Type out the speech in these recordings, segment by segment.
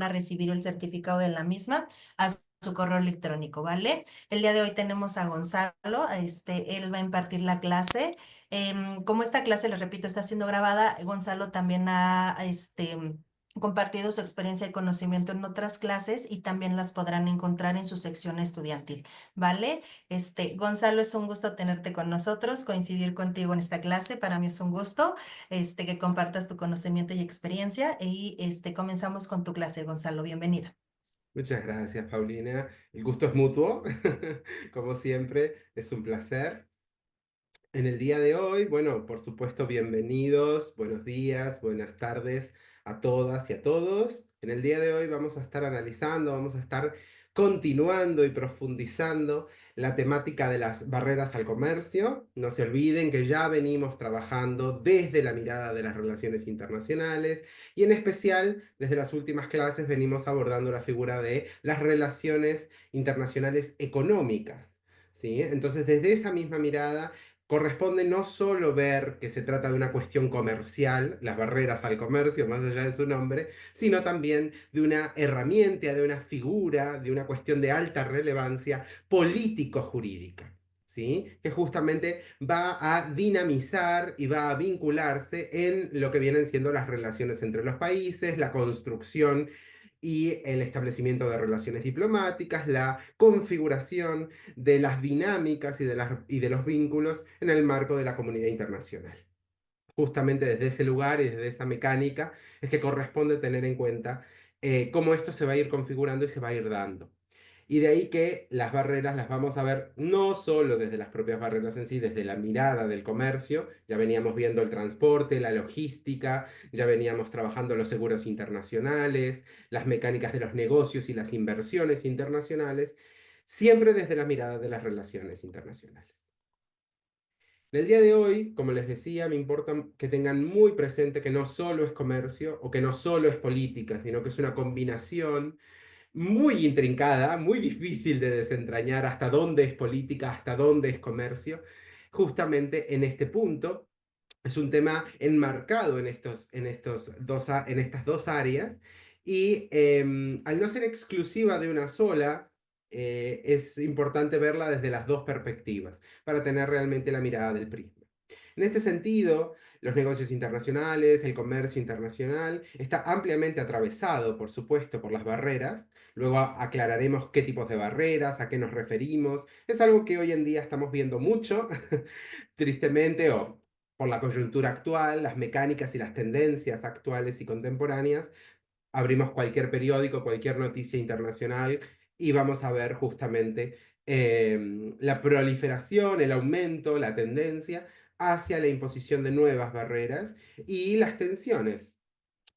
a recibir el certificado de la misma a su correo electrónico, ¿vale? El día de hoy tenemos a Gonzalo, él va a impartir la clase. Como esta clase, les repito, está siendo grabada, Gonzalo también ha, compartido su experiencia y conocimiento en otras clases y también las podrán encontrar en su sección estudiantil, ¿vale? Gonzalo, es un gusto tenerte con nosotros, coincidir contigo en esta clase. Para mí es un gusto, que compartas tu conocimiento y experiencia y, comenzamos con tu clase, Gonzalo. Bienvenido. Muchas gracias, Paulina. El gusto es mutuo. Como siempre, es un placer. En el día de hoy, bueno, por supuesto, bienvenidos, buenos días, buenas tardes a todas y a todos. En el día de hoy vamos a estar analizando, vamos a estar continuando y profundizando la temática de las barreras al comercio. No se olviden que ya venimos trabajando desde la mirada de las relaciones internacionales y en especial desde las últimas clases venimos abordando la figura de las relaciones internacionales económicas. ¿Sí? Entonces, desde esa misma mirada corresponde no solo ver que se trata de una cuestión comercial, las barreras al comercio, más allá de su nombre, sino también de una herramienta, de una figura, de una cuestión de alta relevancia político-jurídica. ¿Sí? Que justamente va a dinamizar y va a vincularse en lo que vienen siendo las relaciones entre los países, la construcción y el establecimiento de relaciones diplomáticas, la configuración de las dinámicas y de los vínculos en el marco de la comunidad internacional. Justamente desde ese lugar y desde esa mecánica es que corresponde tener en cuenta cómo esto se va a ir configurando y se va a ir dando. Y de ahí que las barreras las vamos a ver no solo desde las propias barreras en sí, desde la mirada del comercio, ya veníamos viendo el transporte, la logística, ya veníamos trabajando los seguros internacionales, las mecánicas de los negocios y las inversiones internacionales, siempre desde la mirada de las relaciones internacionales. En el día de hoy, como les decía, me importa que tengan muy presente que no solo es comercio o que no solo es política, sino que es una combinación muy intrincada, muy difícil de desentrañar hasta dónde es política, hasta dónde es comercio. Justamente en este punto es un tema enmarcado en estas dos áreas y al no ser exclusiva de una sola, es importante verla desde las dos perspectivas para tener realmente la mirada del prisma. En este sentido, los negocios internacionales, el comercio internacional, está ampliamente atravesado, por supuesto, por las barreras. Luego aclararemos qué tipos de barreras, a qué nos referimos. Es algo que hoy en día estamos viendo mucho, tristemente, o por la coyuntura actual, las mecánicas y las tendencias actuales y contemporáneas. Abrimos cualquier periódico, cualquier noticia internacional y vamos a ver justamente la proliferación, el aumento, la tendencia hacia la imposición de nuevas barreras y las tensiones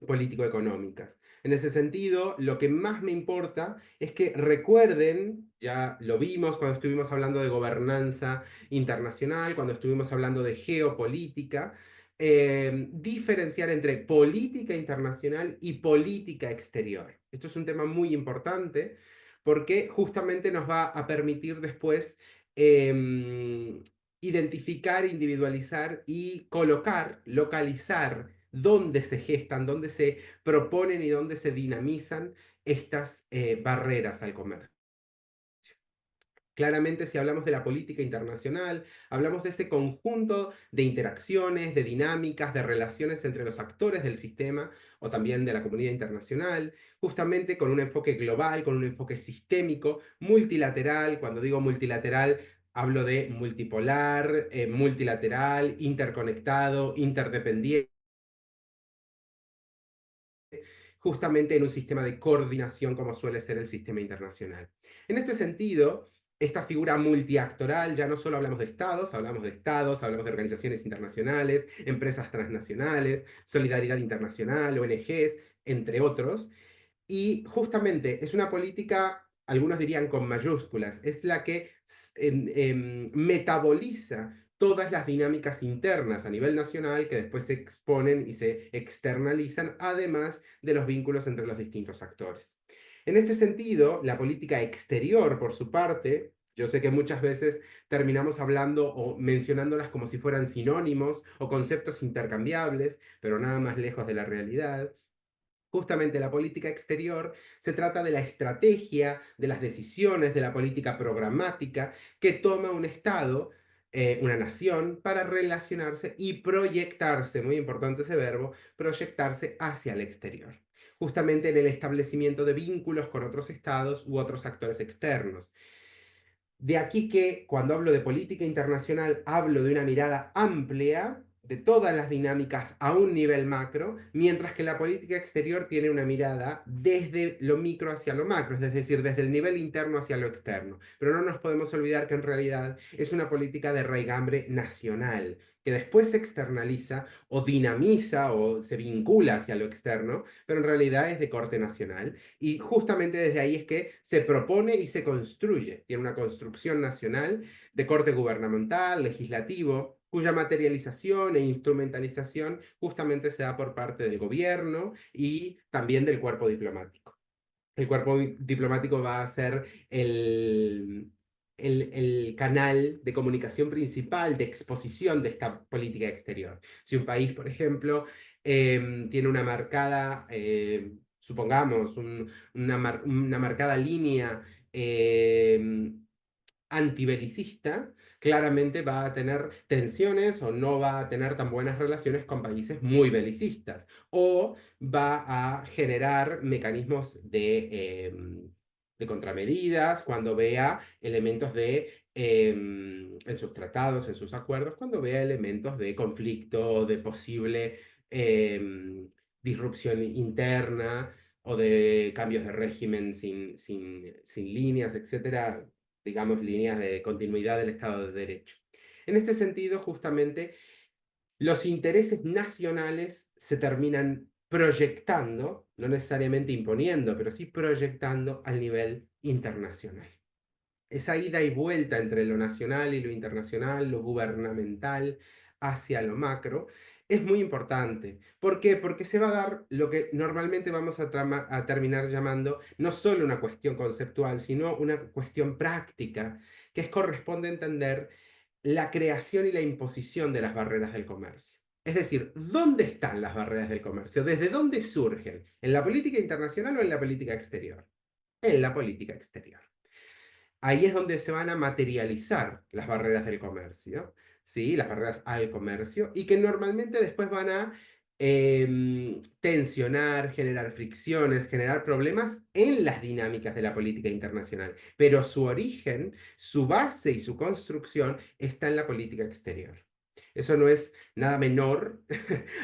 político-económicas. En ese sentido, lo que más me importa es que recuerden, ya lo vimos cuando estuvimos hablando de gobernanza internacional, cuando estuvimos hablando de geopolítica, diferenciar entre política internacional y política exterior. Esto es un tema muy importante porque justamente nos va a permitir después identificar, individualizar y colocar, localizar dónde se gestan, dónde se proponen y dónde se dinamizan estas barreras al comercio. Claramente, si hablamos de la política internacional, hablamos de ese conjunto de interacciones, de dinámicas, de relaciones entre los actores del sistema o también de la comunidad internacional, justamente con un enfoque global, con un enfoque sistémico, multilateral. Cuando digo multilateral, hablo de multipolar, multilateral, interconectado, interdependiente, justamente en un sistema de coordinación como suele ser el sistema internacional. En este sentido, esta figura multiactoral, ya no solo hablamos de estados, hablamos de organizaciones internacionales, empresas transnacionales, solidaridad internacional, ONGs, entre otros, y justamente es una política, algunos dirían con mayúsculas, es la que metaboliza todas las dinámicas internas a nivel nacional que después se exponen y se externalizan, además de los vínculos entre los distintos actores. En este sentido, la política exterior, por su parte, yo sé que muchas veces terminamos hablando o mencionándolas como si fueran sinónimos o conceptos intercambiables, pero nada más lejos de la realidad. Justamente la política exterior se trata de la estrategia, de las decisiones, de la política programática que toma un Estado, una nación, para relacionarse y proyectarse, muy importante ese verbo, proyectarse hacia el exterior, justamente en el establecimiento de vínculos con otros estados u otros actores externos. De aquí que cuando hablo de política internacional hablo de una mirada amplia de todas las dinámicas a un nivel macro, mientras que la política exterior tiene una mirada desde lo micro hacia lo macro, es decir, desde el nivel interno hacia lo externo. Pero no nos podemos olvidar que en realidad es una política de raigambre nacional, que después se externaliza o dinamiza o se vincula hacia lo externo, pero en realidad es de corte nacional. Y justamente desde ahí es que se propone y se construye. Tiene una construcción nacional de corte gubernamental, legislativo, cuya materialización e instrumentalización justamente se da por parte del gobierno y también del cuerpo diplomático. El cuerpo diplomático va a ser el canal de comunicación principal, de exposición de esta política exterior. Si un país, por ejemplo, tiene una marcada, supongamos, una marcada línea antibelicista, claramente va a tener tensiones o no va a tener tan buenas relaciones con países muy belicistas, o va a generar mecanismos de contramedidas cuando vea elementos en sus tratados, en sus acuerdos, cuando vea elementos de conflicto, de posible disrupción interna o de cambios de régimen sin líneas, etcétera, digamos, líneas de continuidad del Estado de Derecho. En este sentido, justamente, los intereses nacionales se terminan proyectando, no necesariamente imponiendo, pero sí proyectando al nivel internacional. Esa ida y vuelta entre lo nacional y lo internacional, lo gubernamental hacia lo macro, es muy importante. ¿Por qué? Porque se va a dar lo que normalmente vamos a terminar llamando no solo una cuestión conceptual, sino una cuestión práctica, que corresponde a entender la creación y la imposición de las barreras del comercio. Es decir, ¿dónde están las barreras del comercio? ¿Desde dónde surgen? ¿En la política internacional o en la política exterior? En la política exterior. Ahí es donde se van a materializar las barreras del comercio, ¿sí? Las barreras al comercio, y que normalmente después van a tensionar, generar fricciones, generar problemas en las dinámicas de la política internacional. Pero su origen, su base y su construcción está en la política exterior. Eso no es nada menor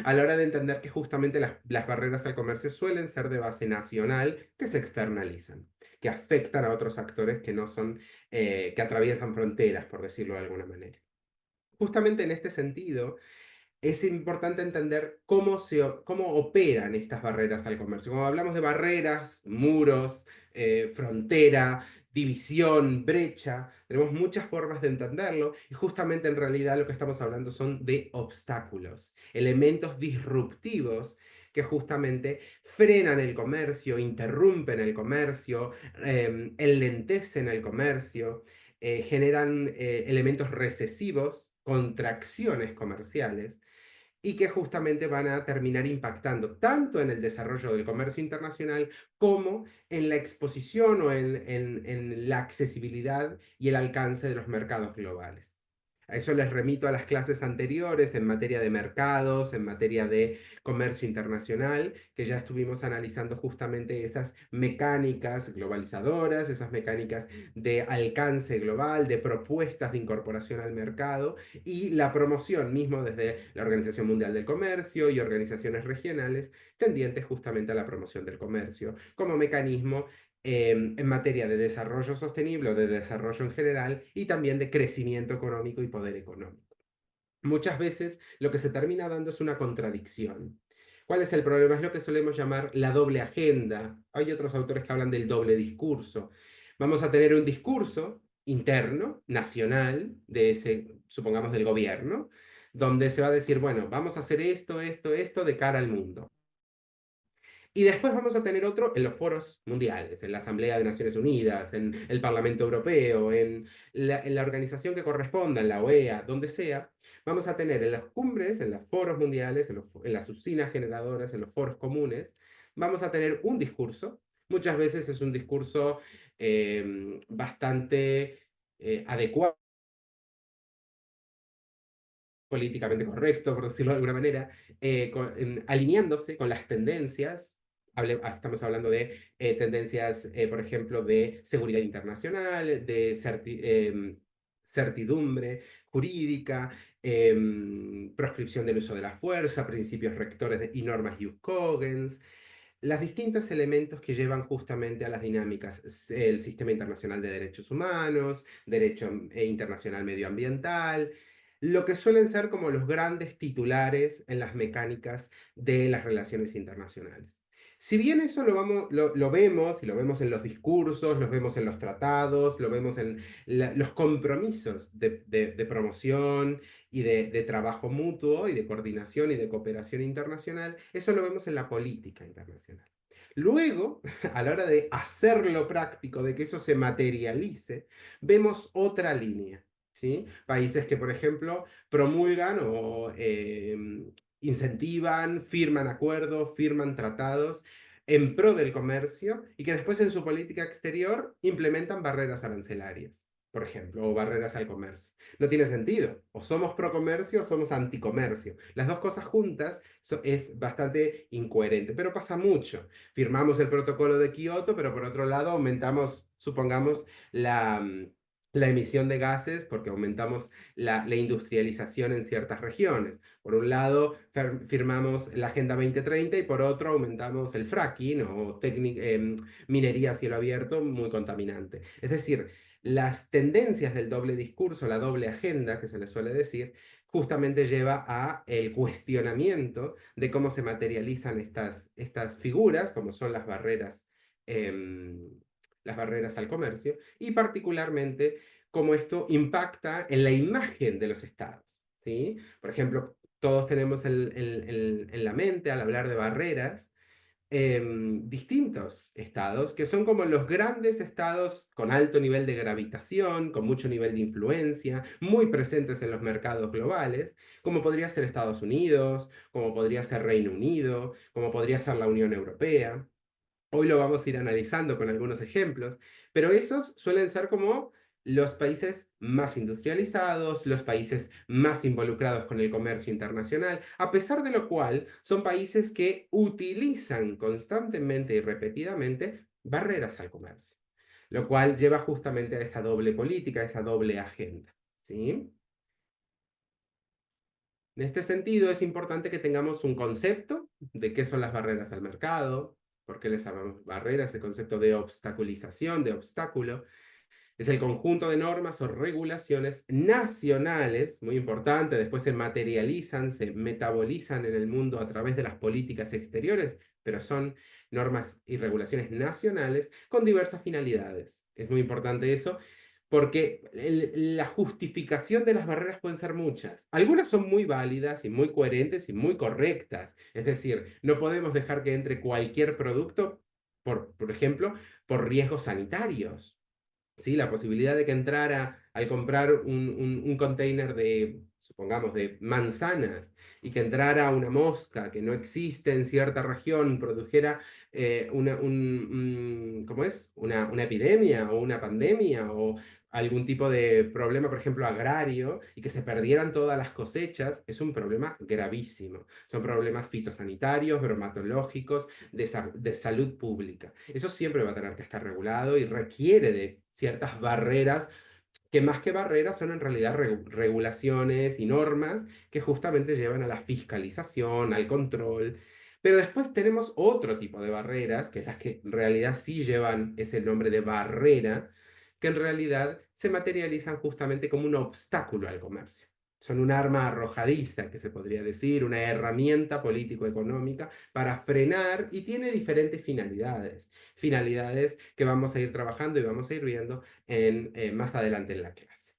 a la hora de entender que justamente las barreras al comercio suelen ser de base nacional que se externalizan, que afectan a otros actores que no son, que atraviesan fronteras, por decirlo de alguna manera. Justamente en este sentido, es importante entender cómo operan estas barreras al comercio. Cuando hablamos de barreras, muros, frontera, división, brecha, tenemos muchas formas de entenderlo y justamente en realidad lo que estamos hablando son de obstáculos, elementos disruptivos que justamente frenan el comercio, interrumpen el comercio, enlentecen el comercio, generan elementos recesivos, contracciones comerciales y que justamente van a terminar impactando tanto en el desarrollo del comercio internacional como en la exposición o en la accesibilidad y el alcance de los mercados globales. A eso les remito a las clases anteriores en materia de mercados, en materia de comercio internacional, que ya estuvimos analizando justamente esas mecánicas globalizadoras, esas mecánicas de alcance global, de propuestas de incorporación al mercado y la promoción mismo desde la Organización Mundial del Comercio y organizaciones regionales tendientes justamente a la promoción del comercio como mecanismo en materia de desarrollo sostenible o de desarrollo en general y también de crecimiento económico y poder económico. Muchas veces lo que se termina dando es una contradicción. ¿Cuál es el problema? Es lo que solemos llamar la doble agenda. Hay otros autores que hablan del doble discurso. Vamos a tener un discurso interno, nacional, de ese, supongamos, del gobierno, donde se va a decir, bueno, vamos a hacer esto, esto, esto de cara al mundo. Y después vamos a tener otro en los foros mundiales, en la Asamblea de Naciones Unidas, en el Parlamento Europeo, en la organización que corresponda, en la OEA, donde sea. Vamos a tener en las cumbres, en los foros mundiales, en las usinas generadoras, en los foros comunes, vamos a tener un discurso. Muchas veces es un discurso bastante adecuado, políticamente correcto, por decirlo de alguna manera, alineándose con las tendencias. Estamos hablando de tendencias, por ejemplo, de seguridad internacional, de certidumbre jurídica, proscripción del uso de la fuerza, principios rectores y normas ius cogens, los distintos elementos que llevan justamente a las dinámicas, el sistema internacional de derechos humanos, derecho internacional medioambiental, lo que suelen ser como los grandes titulares en las mecánicas de las relaciones internacionales. Si bien eso lo vemos, y lo vemos en los discursos, lo vemos en los tratados, lo vemos en los compromisos de promoción y de trabajo mutuo y de coordinación y de cooperación internacional, eso lo vemos en la política internacional. Luego, a la hora de hacerlo práctico, de que eso se materialice, vemos otra línea, ¿sí? Países que, por ejemplo, promulgan o incentivan, firman acuerdos, firman tratados en pro del comercio y que después en su política exterior implementan barreras arancelarias, por ejemplo, o barreras al comercio. No tiene sentido. O somos pro comercio o somos anticomercio. Las dos cosas juntas es bastante incoherente, pero pasa mucho. Firmamos el protocolo de Kioto, pero por otro lado aumentamos, supongamos, la emisión de gases porque aumentamos la industrialización en ciertas regiones. Por un lado, firmamos la Agenda 2030 y por otro aumentamos el fracking o minería a cielo abierto muy contaminante. Es decir, las tendencias del doble discurso, la doble agenda que se le suele decir, justamente lleva a el cuestionamiento de cómo se materializan estas figuras, como son las barreras al comercio, y particularmente cómo esto impacta en la imagen de los estados, ¿sí? Por ejemplo, todos tenemos en la mente, al hablar de barreras, distintos estados, que son como los grandes estados con alto nivel de gravitación, con mucho nivel de influencia, muy presentes en los mercados globales, como podría ser Estados Unidos, como podría ser Reino Unido, como podría ser la Unión Europea. Hoy lo vamos a ir analizando con algunos ejemplos, pero esos suelen ser como los países más industrializados, los países más involucrados con el comercio internacional, a pesar de lo cual son países que utilizan constantemente y repetidamente barreras al comercio, lo cual lleva justamente a esa doble política, a esa doble agenda, ¿sí? En este sentido, es importante que tengamos un concepto de qué son las barreras al mercado, por qué les llamamos barreras, el concepto de obstaculización, de obstáculo. Es el conjunto de normas o regulaciones nacionales, muy importante, después se materializan, se metabolizan en el mundo a través de las políticas exteriores, pero son normas y regulaciones nacionales con diversas finalidades. Es muy importante eso porque la justificación de las barreras pueden ser muchas. Algunas son muy válidas y muy coherentes y muy correctas. Es decir, no podemos dejar que entre cualquier producto, por ejemplo, por riesgos sanitarios. ¿Sí? La posibilidad de que entrara al comprar un container de, supongamos, de manzanas y que entrara una mosca que no existe en cierta región, produjera ¿cómo es? Una epidemia o una pandemia o algún tipo de problema, por ejemplo, agrario, y que se perdieran todas las cosechas, es un problema gravísimo. Son problemas fitosanitarios, bromatológicos, de salud pública. Eso siempre va a tener que estar regulado y requiere de ciertas barreras, que más que barreras son en realidad regulaciones y normas que justamente llevan a la fiscalización, al control. Pero después tenemos otro tipo de barreras, que es las que en realidad sí llevan ese nombre de barrera, que en realidad se materializan justamente como un obstáculo al comercio. Son un arma arrojadiza, que se podría decir, una herramienta político-económica para frenar y tiene diferentes finalidades. Finalidades que vamos a ir trabajando y vamos a ir viendo más adelante en la clase.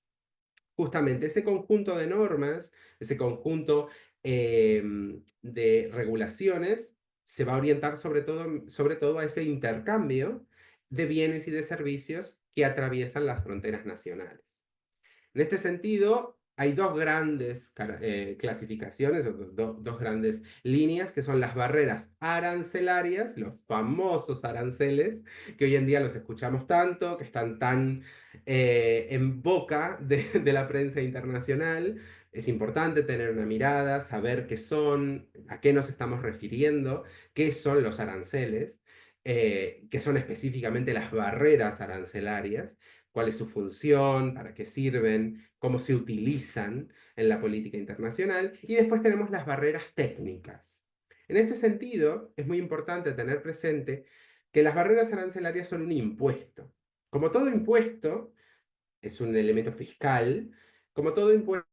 Justamente ese conjunto de normas, ese conjunto de regulaciones, se va a orientar sobre todo a ese intercambio de bienes y de servicios que atraviesan las fronteras nacionales. En este sentido, hay dos grandes clasificaciones, o dos grandes líneas, que son las barreras arancelarias, los famosos aranceles, que hoy en día los escuchamos tanto, que están tan en boca de la prensa internacional. Es importante tener una mirada, saber qué son, a qué nos estamos refiriendo, qué son los aranceles, qué son específicamente las barreras arancelarias, cuál es su función, para qué sirven, cómo se utilizan en la política internacional. Y después tenemos las barreras técnicas. En este sentido, es muy importante tener presente que las barreras arancelarias son un impuesto. Como todo impuesto, es un elemento fiscal, como todo impuesto,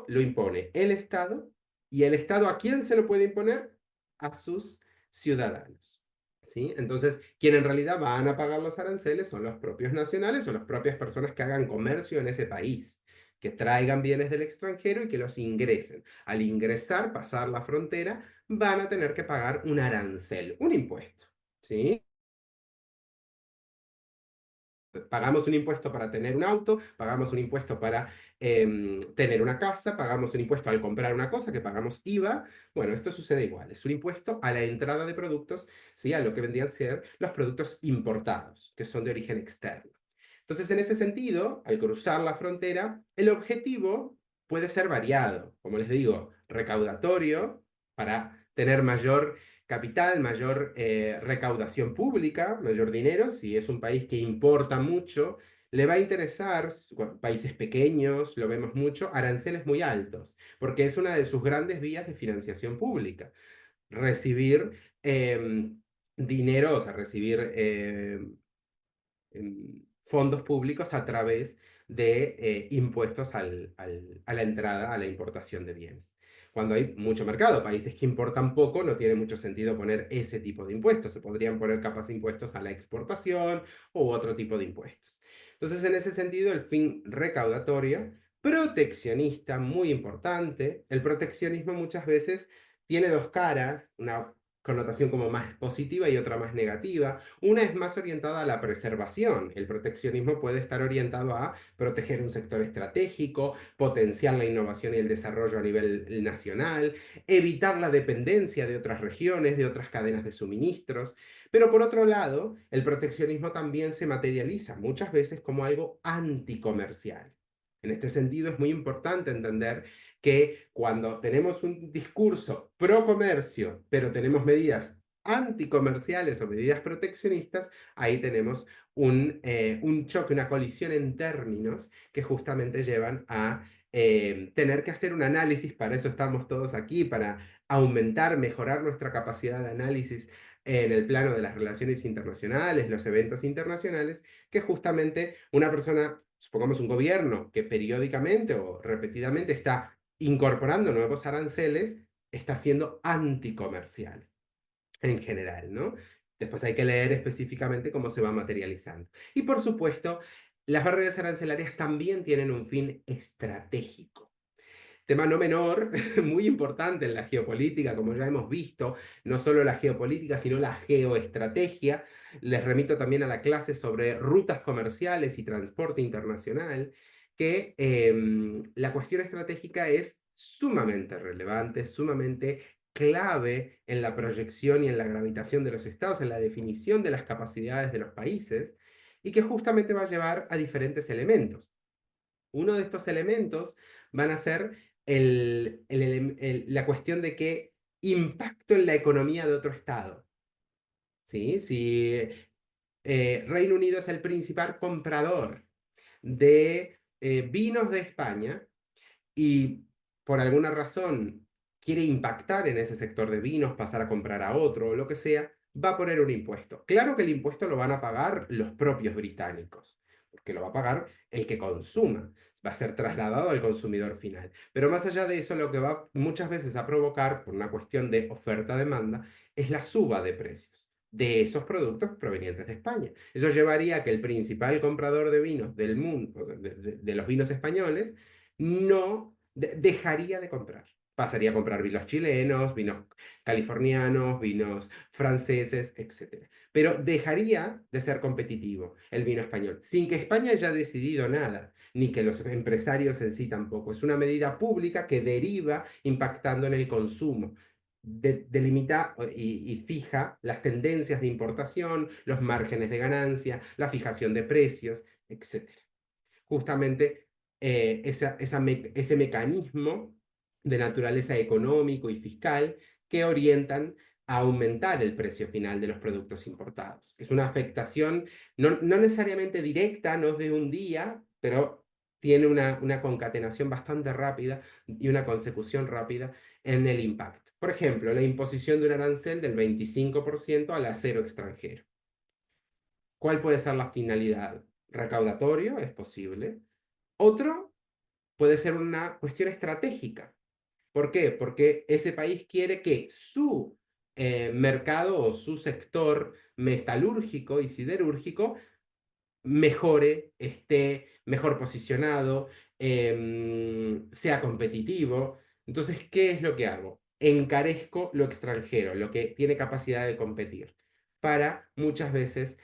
lo impone el Estado, y el Estado, ¿a quién se lo puede imponer? A sus ciudadanos. ¿Sí? Entonces, quien en realidad van a pagar los aranceles son los propios nacionales o las propias personas que hagan comercio en ese país, que traigan bienes del extranjero y que los ingresen. Al ingresar, pasar la frontera, van a tener que pagar un arancel, un impuesto. ¿Sí? Pagamos un impuesto para tener un auto, pagamos un impuesto para tener una casa, pagamos un impuesto al comprar una cosa, que pagamos IVA. Bueno, esto sucede igual. Es un impuesto a la entrada de productos, ¿sí? A lo que vendrían a ser los productos importados, que son de origen externo. Entonces, en ese sentido, al cruzar la frontera, el objetivo puede ser variado. Como les digo, recaudatorio para tener mayor capital, mayor recaudación pública, mayor dinero. Si es un país que importa mucho, le va a interesar, países pequeños, lo vemos mucho, aranceles muy altos, porque es una de sus grandes vías de financiación pública. Recibir dinero, o sea, recibir fondos públicos a través de impuestos a la entrada, a la importación de bienes. Cuando hay mucho mercado, países que importan poco, no tiene mucho sentido poner ese tipo de impuestos. Se podrían poner capaz de impuestos a la exportación u otro tipo de impuestos. Entonces, en ese sentido, el fin recaudatorio, proteccionista, muy importante. El proteccionismo muchas veces tiene dos caras, una connotación como más positiva y otra más negativa. Una es más orientada a la preservación. El proteccionismo puede estar orientado a proteger un sector estratégico, potenciar la innovación y el desarrollo a nivel nacional, evitar la dependencia de otras regiones, de otras cadenas de suministros. Pero por otro lado, el proteccionismo también se materializa muchas veces como algo anticomercial. En este sentido, es muy importante entender que cuando tenemos un discurso pro comercio, pero tenemos medidas anticomerciales o medidas proteccionistas, ahí tenemos un choque, una colisión en términos que justamente llevan a tener que hacer un análisis. Para eso estamos todos aquí, para aumentar, mejorar nuestra capacidad de análisis en el plano de las relaciones internacionales, los eventos internacionales, que justamente una persona, supongamos un gobierno que periódicamente o repetidamente está incorporando nuevos aranceles, está siendo anticomercial en general, ¿no? Después hay que leer específicamente cómo se va materializando. Y por supuesto, las barreras arancelarias también tienen un fin estratégico. Tema no menor, muy importante en la geopolítica, como ya hemos visto, no solo la geopolítica, sino la geoestrategia. Les remito también a la clase sobre rutas comerciales y transporte internacional, que la cuestión estratégica es sumamente relevante, sumamente clave en la proyección y en la gravitación de los estados, en la definición de las capacidades de los países, y que justamente va a llevar a diferentes elementos. Uno de estos elementos van a ser la cuestión de qué impacto en la economía de otro estado. ¿Sí? Si Reino Unido es el principal comprador de vinos de España y por alguna razón quiere impactar en ese sector de vinos, pasar a comprar a otro o lo que sea, va a poner un impuesto. Claro que el impuesto lo van a pagar los propios británicos, porque lo va a pagar el que consuma, va a ser trasladado al consumidor final. Pero más allá de eso, lo que va muchas veces a provocar, por una cuestión de oferta-demanda, es la suba de precios de esos productos provenientes de España. Eso llevaría a que el principal comprador de vinos del mundo, de los vinos españoles, no dejaría de comprar. Pasaría a comprar vinos chilenos, vinos californianos, vinos franceses, etc. Pero dejaría de ser competitivo el vino español, sin que España haya decidido nada, ni que los empresarios en sí tampoco. Es una medida pública que deriva impactando en el consumo. Delimita y fija las tendencias de importación, los márgenes de ganancia, la fijación de precios, etc. Justamente ese mecanismo de naturaleza económico y fiscal que orientan a aumentar el precio final de los productos importados. Es una afectación no necesariamente directa, no de un día, pero tiene una concatenación bastante rápida y una consecución rápida en el impacto. Por ejemplo, la imposición de un arancel del 25% al acero extranjero. ¿Cuál puede ser la finalidad? Recaudatorio, es posible. Otro puede ser una cuestión estratégica. ¿Por qué? Porque ese país quiere que su mercado o su sector metalúrgico y siderúrgico mejore, esté mejor posicionado, sea competitivo. Entonces, ¿qué es lo que hago? Encarezco lo extranjero, lo que tiene capacidad de competir, para muchas veces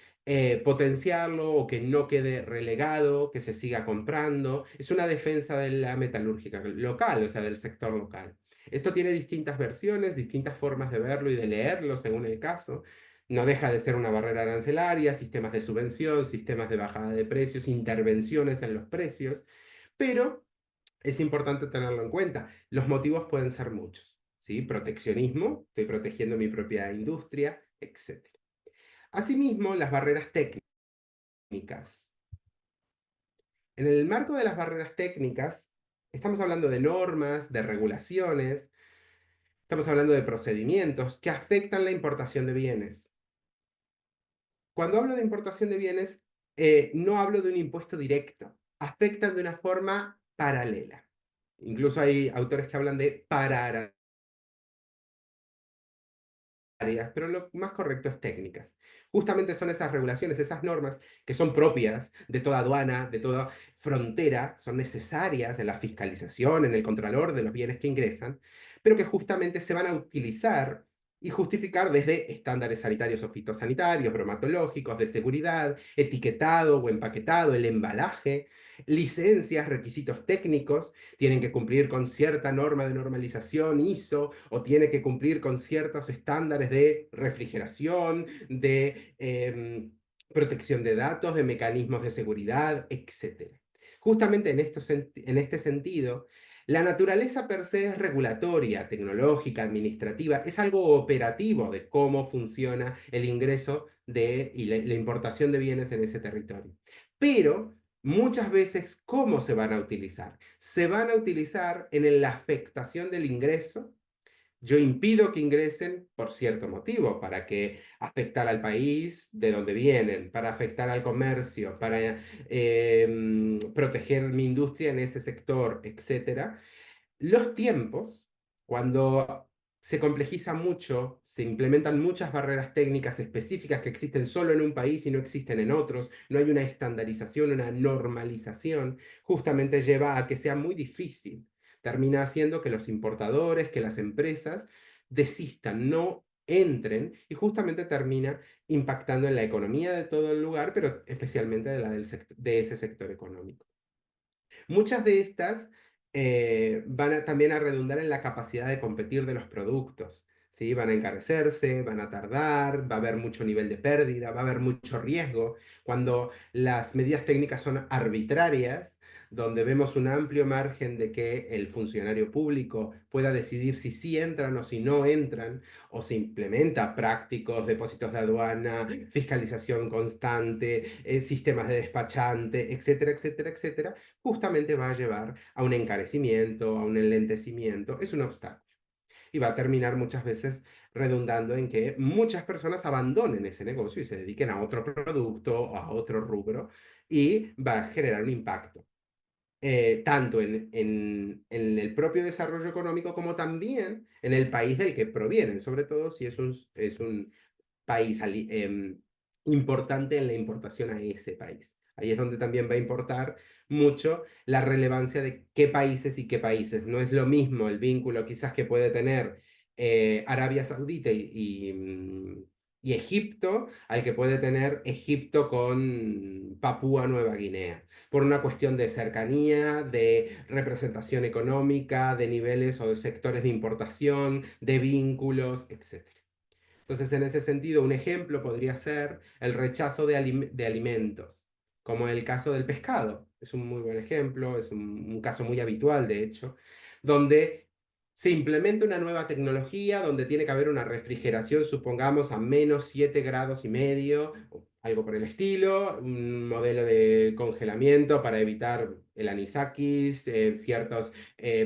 potenciarlo o que no quede relegado, que se siga comprando. Es una defensa de la metalúrgica local, o sea, del sector local. Esto tiene distintas versiones, distintas formas de verlo y de leerlo según el caso. No deja de ser una barrera arancelaria, sistemas de subvención, sistemas de bajada de precios, intervenciones en los precios, pero es importante tenerlo en cuenta. Los motivos pueden ser muchos, ¿sí? Proteccionismo, estoy protegiendo mi propia industria, etc. Asimismo, las barreras técnicas. En el marco de las barreras técnicas, estamos hablando de normas, de regulaciones, estamos hablando de procedimientos que afectan la importación de bienes. Cuando hablo de importación de bienes, no hablo de un impuesto directo, afectan de una forma paralela. Incluso hay autores que hablan de para áreas, pero lo más correcto es técnicas. Justamente son esas regulaciones, esas normas que son propias de toda aduana, de toda frontera, son necesarias en la fiscalización, en el contralor de los bienes que ingresan, pero que justamente se van a utilizar y justificar desde estándares sanitarios o fitosanitarios, bromatológicos, de seguridad, etiquetado o empaquetado, el embalaje, licencias, requisitos técnicos, tienen que cumplir con cierta norma de normalización ISO o tiene que cumplir con ciertos estándares de refrigeración, de protección de datos, de mecanismos de seguridad, etc. Justamente en este sentido, la naturaleza per se es regulatoria, tecnológica, administrativa, es algo operativo de cómo funciona el ingreso y la importación de bienes en ese territorio. Pero muchas veces, ¿cómo se van a utilizar? Se van a utilizar en la afectación del ingreso. Yo impido que ingresen por cierto motivo, para que afectar al país de donde vienen, para afectar al comercio, para proteger mi industria en ese sector, etc. Los tiempos, cuando se complejiza mucho, se implementan muchas barreras técnicas específicas que existen solo en un país y no existen en otros, no hay una estandarización, una normalización, justamente lleva a que sea muy difícil. Termina haciendo que los importadores, que las empresas desistan, no entren y justamente termina impactando en la economía de todo el lugar, pero especialmente de ese sector económico. Muchas de estas van también a redundar en la capacidad de competir de los productos, ¿sí? Van a encarecerse, van a tardar, va a haber mucho nivel de pérdida, va a haber mucho riesgo. Cuando las medidas técnicas son arbitrarias, donde vemos un amplio margen de que el funcionario público pueda decidir si sí entran o si no entran, o se implementa prácticos, depósitos de aduana, fiscalización constante, sistemas de despachante, etcétera, etcétera, etcétera, justamente va a llevar a un encarecimiento, a un enlentecimiento, es un obstáculo. Y va a terminar muchas veces redundando en que muchas personas abandonen ese negocio y se dediquen a otro producto o a otro rubro y va a generar un impacto. Tanto en el propio desarrollo económico como también en el país del que provienen, sobre todo si es un país importante en la importación a ese país. Ahí es donde también va a importar mucho la relevancia de qué países y qué países. No es lo mismo el vínculo quizás que puede tener Arabia Saudita y Egipto al que puede tener Egipto con Papúa Nueva Guinea, por una cuestión de cercanía, de representación económica, de niveles o de sectores de importación, de vínculos, etc. Entonces, en ese sentido, un ejemplo podría ser el rechazo de alimentos, como el caso del pescado. Es un muy buen ejemplo, es un caso muy habitual, de hecho, donde se implementa una nueva tecnología, donde tiene que haber una refrigeración, supongamos, a -7,5 grados, o algo por el estilo, un modelo de congelamiento para evitar el anisakis, ciertos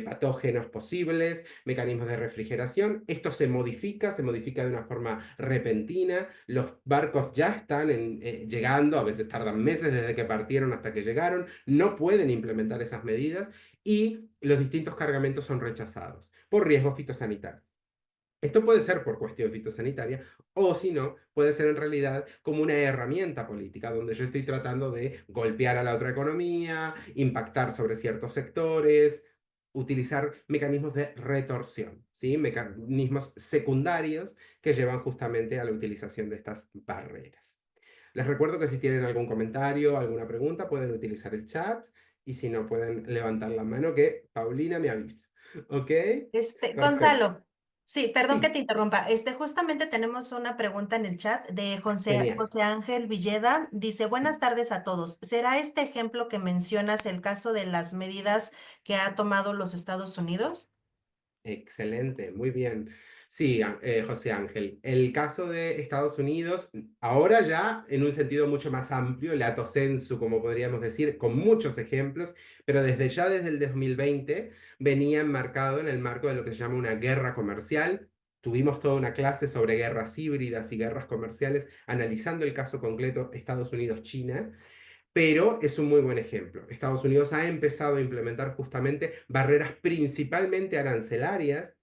patógenos posibles, mecanismos de refrigeración. Esto se modifica de una forma repentina. Los barcos ya están llegando, a veces tardan meses desde que partieron hasta que llegaron, no pueden implementar esas medidas y los distintos cargamentos son rechazados por riesgo fitosanitario. Esto puede ser por cuestión fitosanitaria o si no, puede ser en realidad como una herramienta política donde yo estoy tratando de golpear a la otra economía, impactar sobre ciertos sectores, utilizar mecanismos de retorsión, ¿sí? Mecanismos secundarios que llevan justamente a la utilización de estas barreras. Les recuerdo que si tienen algún comentario, alguna pregunta, pueden utilizar el chat y si no, pueden levantar la mano que Paulina me avisa. ¿Ok? Perfecto. Gonzalo, sí, perdón que te Sí, interrumpa. Justamente tenemos una pregunta en el chat de genial. José Ángel Villeda. Dice, buenas tardes a todos. ¿Será este ejemplo que mencionas el caso de las medidas que ha tomado los Estados Unidos? Excelente, muy bien. Sí, José Ángel, el caso de Estados Unidos, ahora ya en un sentido mucho más amplio, lato sensu, como podríamos decir, con muchos ejemplos, pero desde el 2020 venía enmarcado en el marco de lo que se llama una guerra comercial. Tuvimos toda una clase sobre guerras híbridas y guerras comerciales, analizando el caso concreto Estados Unidos-China. Pero es un muy buen ejemplo. Estados Unidos ha empezado a implementar justamente barreras principalmente arancelarias,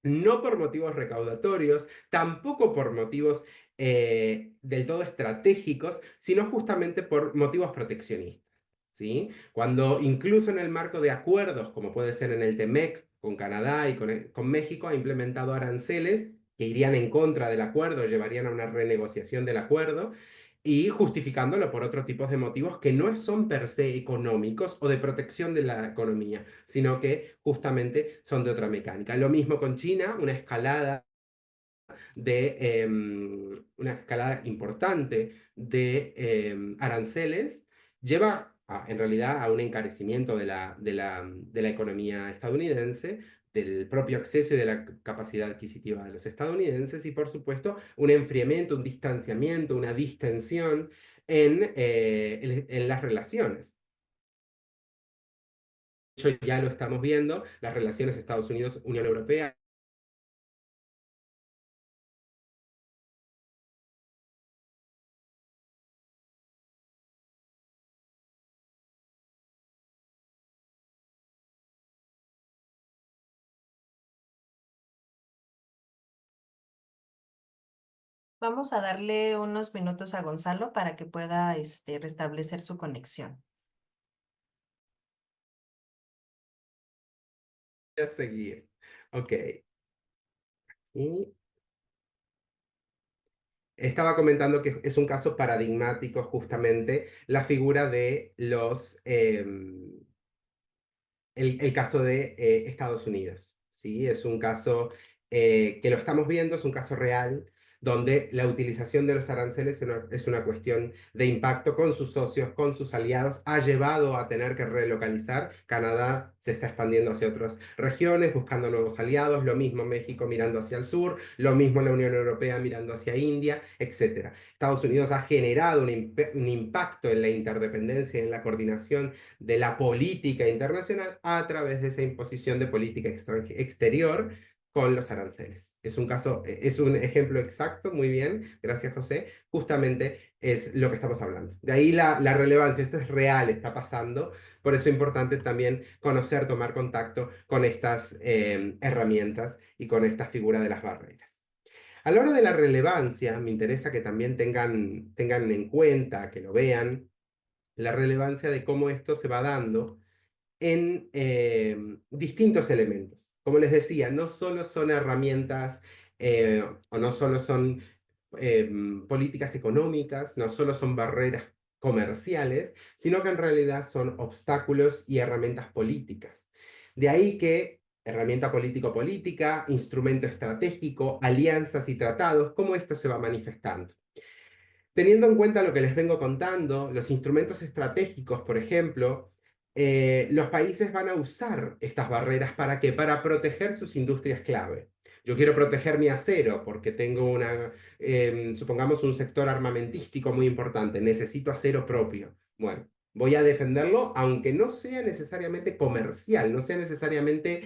no por motivos recaudatorios, tampoco por motivos del todo estratégicos, sino justamente por motivos proteccionistas. ¿Sí? Cuando incluso en el marco de acuerdos, como puede ser en el TEMEC con Canadá y con México, ha implementado aranceles que irían en contra del acuerdo, llevarían a una renegociación del acuerdo, y justificándolo por otros tipos de motivos que no son per se económicos o de protección de la economía, sino que justamente son de otra mecánica. Lo mismo con China, una escalada importante de aranceles lleva en realidad a un encarecimiento de la economía estadounidense, del propio acceso y de la capacidad adquisitiva de los estadounidenses y por supuesto un enfriamiento, un distanciamiento, una distensión en las relaciones. De hecho, ya lo estamos viendo, las relaciones Estados Unidos-Unión Europea. Vamos a darle unos minutos a Gonzalo para que pueda restablecer su conexión. A seguir. Ok. Y estaba comentando que es un caso paradigmático justamente la figura de el caso de Estados Unidos, ¿sí? Es un caso que lo estamos viendo, es un caso real, donde la utilización de los aranceles es una cuestión de impacto con sus socios, con sus aliados, ha llevado a tener que relocalizar. Canadá se está expandiendo hacia otras regiones, buscando nuevos aliados, lo mismo México mirando hacia el sur, lo mismo la Unión Europea mirando hacia India, etc. Estados Unidos ha generado un impacto en la interdependencia y en la coordinación de la política internacional a través de esa imposición de política exterior con los aranceles. Es un ejemplo exacto, muy bien, gracias José, justamente es lo que estamos hablando. De ahí la relevancia, esto es real, está pasando, por eso es importante también conocer, tomar contacto con estas herramientas y con esta figura de las barreras. A la hora de la relevancia, me interesa que también tengan en cuenta, que lo vean, la relevancia de cómo esto se va dando en distintos elementos. Como les decía, no solo son herramientas o no solo son políticas económicas, no solo son barreras comerciales, sino que en realidad son obstáculos y herramientas políticas. De ahí que herramienta político-política, instrumento estratégico, alianzas y tratados, cómo esto se va manifestando. Teniendo en cuenta lo que les vengo contando, los instrumentos estratégicos, por ejemplo, los países van a usar estas barreras ¿para qué? Para proteger sus industrias clave. Yo quiero proteger mi acero porque tengo supongamos, un sector armamentístico muy importante. Necesito acero propio. Bueno, voy a defenderlo aunque no sea necesariamente comercial, no sea necesariamente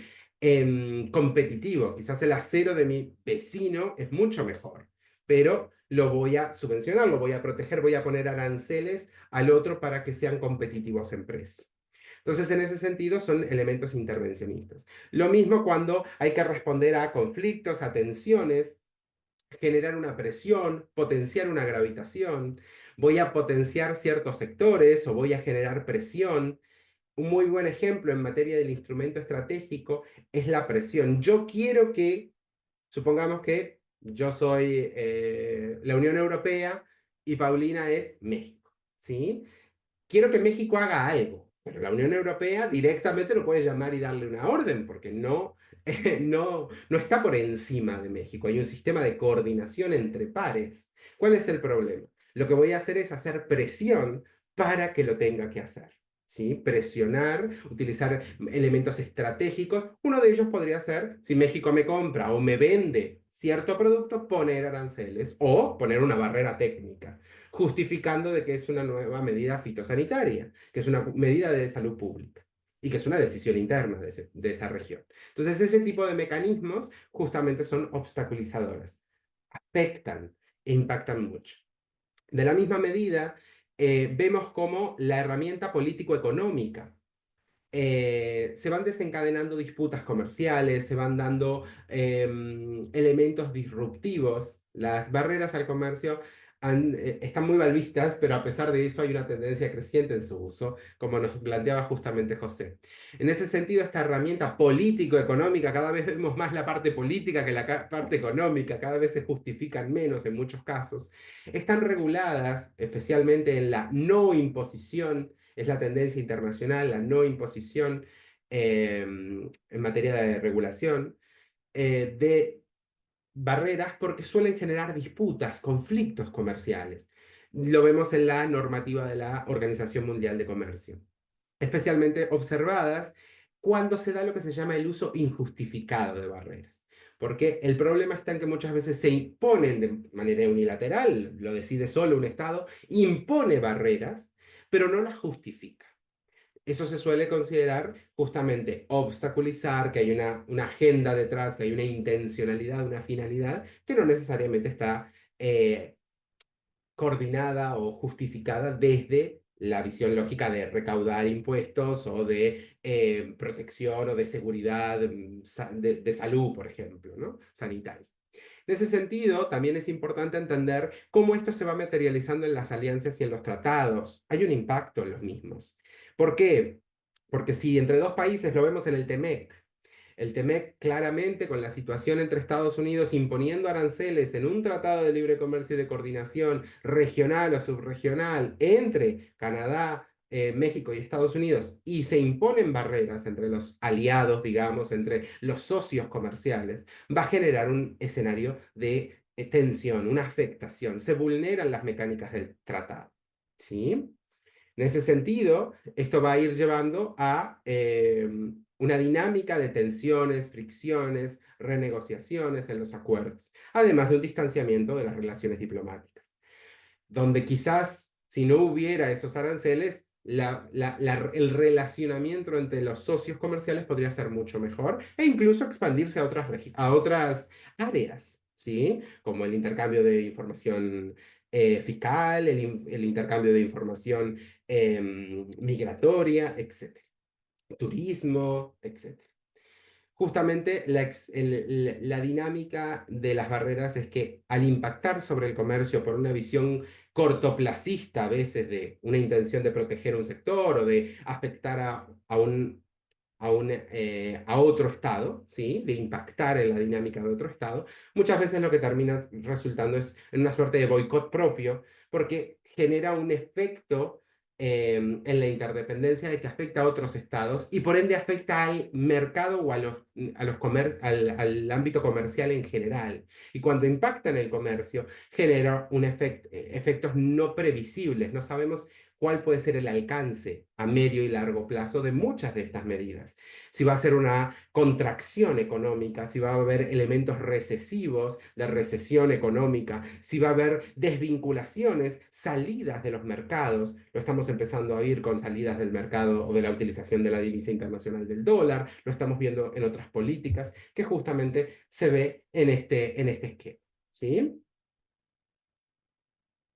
competitivo. Quizás el acero de mi vecino es mucho mejor, pero lo voy a subvencionar, lo voy a proteger, voy a poner aranceles al otro para que sean competitivos en precio. Entonces, en ese sentido, son elementos intervencionistas. Lo mismo cuando hay que responder a conflictos, a tensiones, generar una presión, potenciar una gravitación, voy a potenciar ciertos sectores o voy a generar presión. Un muy buen ejemplo en materia del instrumento estratégico es la presión. Yo quiero que, supongamos que yo soy la Unión Europea y Paulina es México, ¿sí? Quiero que México haga algo, pero la Unión Europea directamente lo puede llamar y darle una orden, porque no está por encima de México. Hay un sistema de coordinación entre pares. ¿Cuál es el problema? Lo que voy a hacer es hacer presión para que lo tenga que hacer. ¿Sí? Presionar, utilizar elementos estratégicos. Uno de ellos podría ser, si México me compra o me vende cierto producto, poner aranceles o poner una barrera técnica, justificando de que es una nueva medida fitosanitaria, que es una medida de salud pública y que es una decisión interna de esa región. Entonces, ese tipo de mecanismos justamente son obstaculizadoras, afectan e impactan mucho. De la misma medida, vemos cómo la herramienta político-económica se van desencadenando disputas comerciales, se van dando elementos disruptivos. Las barreras al comercio están muy mal vistas, pero a pesar de eso hay una tendencia creciente en su uso, como nos planteaba justamente José. En ese sentido, esta herramienta político-económica, cada vez vemos más la parte política que la parte económica, cada vez se justifican menos en muchos casos, están reguladas especialmente en la no imposición. Es la tendencia internacional, la no imposición en materia de regulación de barreras porque suelen generar disputas, conflictos comerciales. Lo vemos en la normativa de la Organización Mundial de Comercio, especialmente observadas cuando se da lo que se llama el uso injustificado de barreras. Porque el problema está en que muchas veces se imponen de manera unilateral, lo decide solo un Estado, impone barreras, pero no las justifica. Eso se suele considerar justamente obstaculizar, que hay una agenda detrás, que hay una intencionalidad, una finalidad, que no necesariamente está coordinada o justificada desde la visión lógica de recaudar impuestos o de protección o de seguridad de salud, por ejemplo, ¿no? Sanitaria. En ese sentido, también es importante entender cómo esto se va materializando en las alianzas y en los tratados. Hay un impacto en los mismos. ¿Por qué? Porque si entre dos países lo vemos en el TEMEC claramente con la situación entre Estados Unidos imponiendo aranceles en un tratado de libre comercio y de coordinación regional o subregional entre Canadá, México y Estados Unidos, y se imponen barreras entre los aliados, digamos, entre los socios comerciales, va a generar un escenario de tensión, una afectación. Se vulneran las mecánicas del tratado. ¿Sí? En ese sentido, esto va a ir llevando a una dinámica de tensiones, fricciones, renegociaciones en los acuerdos, además de un distanciamiento de las relaciones diplomáticas, donde quizás si no hubiera esos aranceles, el relacionamiento entre los socios comerciales podría ser mucho mejor e incluso expandirse a otras áreas, ¿sí? Como el intercambio de información fiscal, el intercambio de información migratoria, etcétera, turismo, etcétera. Justamente la dinámica de las barreras es que al impactar sobre el comercio por una visión cortoplacista a veces de una intención de proteger un sector o de afectar a otro estado, ¿sí? De impactar en la dinámica de otro estado, muchas veces lo que termina resultando es en una suerte de boicot propio, porque genera un efecto en la interdependencia de que afecta a otros estados y por ende afecta al mercado o al ámbito comercial en general. Y cuando impacta en el comercio, genera efectos no previsibles. No sabemos cuál puede ser el alcance a medio y largo plazo de muchas de estas medidas. Si va a ser una contracción económica, si va a haber elementos recesivos de recesión económica, si va a haber desvinculaciones, salidas de los mercados. Lo estamos empezando a oír con salidas del mercado o de la utilización de la divisa internacional del dólar, lo estamos viendo en otras políticas que justamente se ve en este esquema. ¿Sí?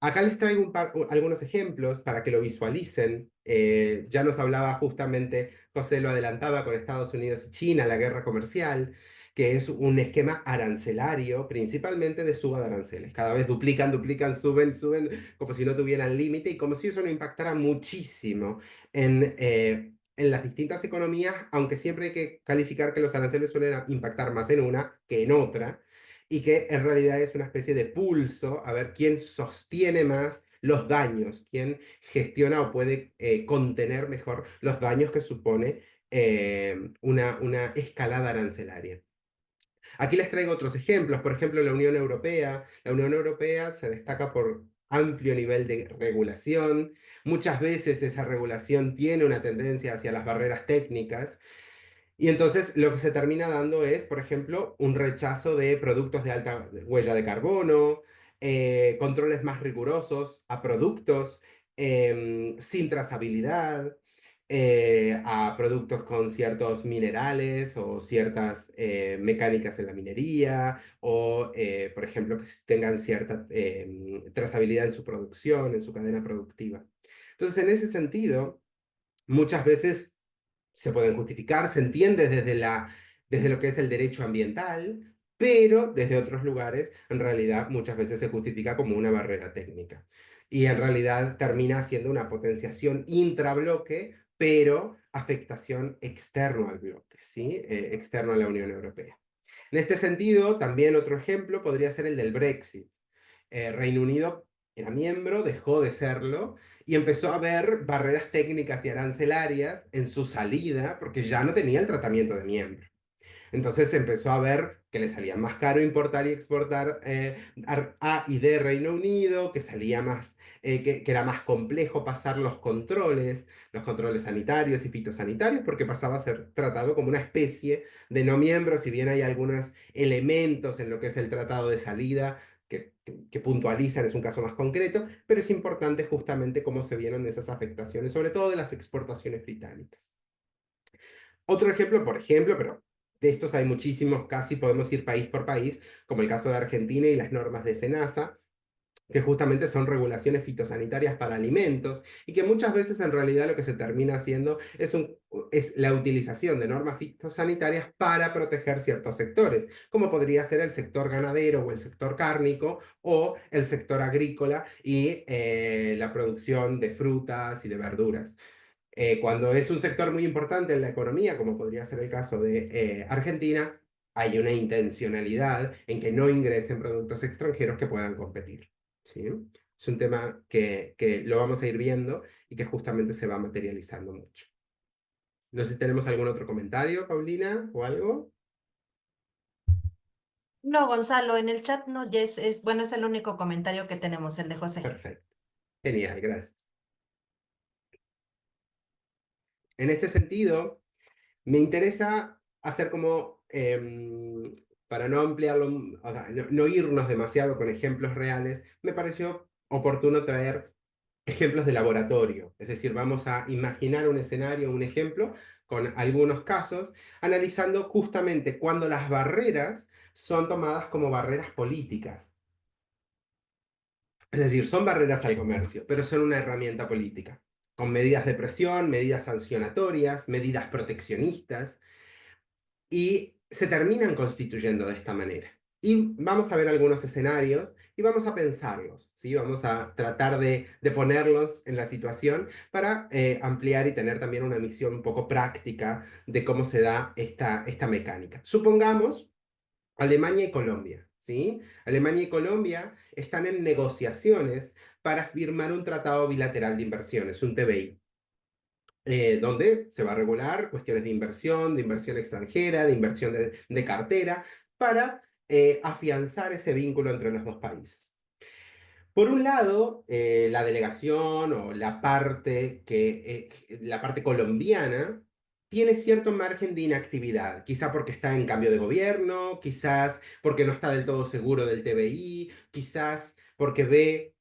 Acá les traigo algunos ejemplos para que lo visualicen. Ya nos hablaba justamente, José lo adelantaba con Estados Unidos y China, la guerra comercial, que es un esquema arancelario, principalmente de suba de aranceles. Cada vez duplican, duplican, suben, suben, como si no tuvieran límite y como si eso no impactara muchísimo en las distintas economías, aunque siempre hay que calificar que los aranceles suelen impactar más en una que en otra y que en realidad es una especie de pulso a ver quién sostiene más los daños, quién gestiona o puede contener mejor los daños que supone una escalada arancelaria. Aquí les traigo otros ejemplos, por ejemplo, la Unión Europea. La Unión Europea se destaca por amplio nivel de regulación. Muchas veces esa regulación tiene una tendencia hacia las barreras técnicas y entonces lo que se termina dando es, por ejemplo, un rechazo de productos de alta huella de carbono, controles más rigurosos a productos sin trazabilidad, a productos con ciertos minerales o ciertas mecánicas en la minería, o, por ejemplo, que tengan cierta trazabilidad en su producción, en su cadena productiva. Entonces, en ese sentido, muchas veces se pueden justificar, se entiende desde lo que es el derecho ambiental, pero desde otros lugares, en realidad, muchas veces se justifica como una barrera técnica. Y en realidad termina siendo una potenciación intrabloque, pero afectación externo al bloque, ¿sí? Externo a la Unión Europea. En este sentido, también otro ejemplo podría ser el del Brexit. Reino Unido era miembro, dejó de serlo y empezó a ver barreras técnicas y arancelarias en su salida porque ya no tenía el tratamiento de miembro. Entonces se empezó a ver que le salía más caro importar y exportar a y de Reino Unido, que salía más, que era más complejo pasar los controles sanitarios y fitosanitarios, porque pasaba a ser tratado como una especie de no miembro, si bien hay algunos elementos en lo que es el tratado de salida que puntualizan, es un caso más concreto, pero es importante justamente cómo se vieron esas afectaciones, sobre todo de las exportaciones británicas. Otro ejemplo, por ejemplo, pero de estos hay muchísimos, casi podemos ir país por país, como el caso de Argentina y las normas de SENASA, que justamente son regulaciones fitosanitarias para alimentos y que muchas veces en realidad lo que se termina haciendo es la utilización de normas fitosanitarias para proteger ciertos sectores, como podría ser el sector ganadero o el sector cárnico o el sector agrícola y la producción de frutas y de verduras. Cuando es un sector muy importante en la economía, como podría ser el caso de Argentina, hay una intencionalidad en que no ingresen productos extranjeros que puedan competir. ¿Sí? Es un tema que lo vamos a ir viendo y que justamente se va materializando mucho. No sé si tenemos algún otro comentario, Paulina, o algo. No, Gonzalo, en el chat no, ya bueno, es el único comentario que tenemos, el de José. Perfecto. Genial, gracias. En este sentido, me interesa hacer como, para no ampliarlo, o sea, no irnos demasiado con ejemplos reales, me pareció oportuno traer ejemplos de laboratorio. Es decir, vamos a imaginar un escenario, un ejemplo, con algunos casos, analizando justamente cuando las barreras son tomadas como barreras políticas. Es decir, son barreras al comercio, pero son una herramienta política, con medidas de presión, medidas sancionatorias, medidas proteccionistas, y se terminan constituyendo de esta manera. Y vamos a ver algunos escenarios y vamos a pensarlos, ¿sí? Vamos a tratar de ponerlos en la situación para ampliar y tener también una visión un poco práctica de cómo se da esta mecánica. Supongamos Alemania y Colombia, ¿sí? Alemania y Colombia están en negociaciones para firmar un tratado bilateral de inversiones, un TBI, donde se va a regular cuestiones de inversión extranjera, de inversión de cartera, para afianzar ese vínculo entre los dos países. Por un lado, la delegación o la parte colombiana tiene cierto margen de inactividad, quizá porque está en cambio de gobierno, quizás porque no está del todo seguro del TBI, quizás porque ve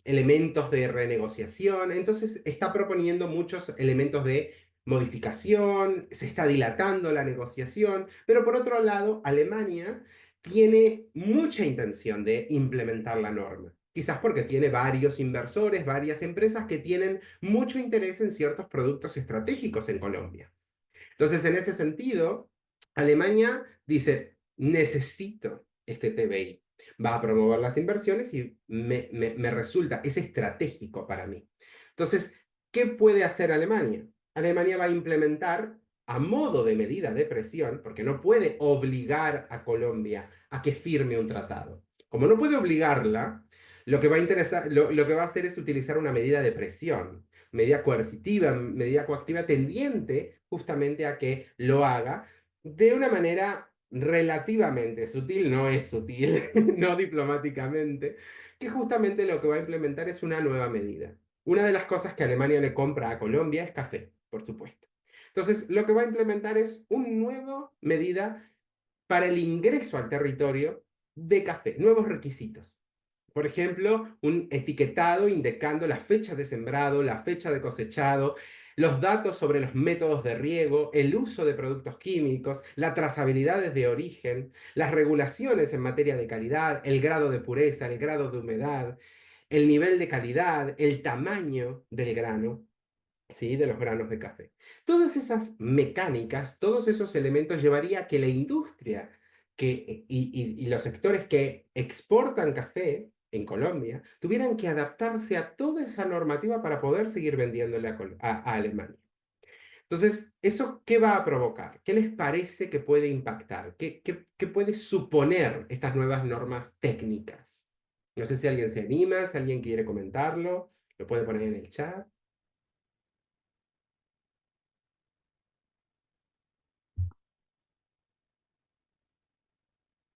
elementos de renegociación, entonces está proponiendo muchos elementos de modificación, se está dilatando la negociación, pero por otro lado, Alemania tiene mucha intención de implementar la norma. Quizás porque tiene varios inversores, varias empresas que tienen mucho interés en ciertos productos estratégicos en Colombia. Entonces, en ese sentido, Alemania dice, necesito este TBI. Va a promover las inversiones y me resulta, es estratégico para mí. Entonces, ¿qué puede hacer Alemania? Alemania va a implementar a modo de medida de presión, porque no puede obligar a Colombia a que firme un tratado. Como no puede obligarla, lo que va a hacer es utilizar una medida de presión, medida coercitiva, medida coactiva tendiente justamente a que lo haga de una manera relativamente sutil, no es sutil, no diplomáticamente, que justamente lo que va a implementar es una nueva medida. Una de las cosas que Alemania le compra a Colombia es café, por supuesto. Entonces, lo que va a implementar es una nueva medida para el ingreso al territorio de café, nuevos requisitos. Por ejemplo, un etiquetado indicando la fecha de sembrado, la fecha de cosechado, los datos sobre los métodos de riego, el uso de productos químicos, la trazabilidad desde origen, las regulaciones en materia de calidad, el grado de pureza, el grado de humedad, el nivel de calidad, el tamaño del grano, ¿sí? De los granos de café. Todas esas mecánicas, todos esos elementos llevaría a que la industria y los sectores que exportan café en Colombia tuvieran que adaptarse a toda esa normativa para poder seguir vendiéndole a Alemania. Entonces, ¿eso qué va a provocar? ¿Qué les parece que puede impactar? ¿Qué puede suponer estas nuevas normas técnicas? No sé si alguien se anima, si alguien quiere comentarlo, lo puede poner en el chat.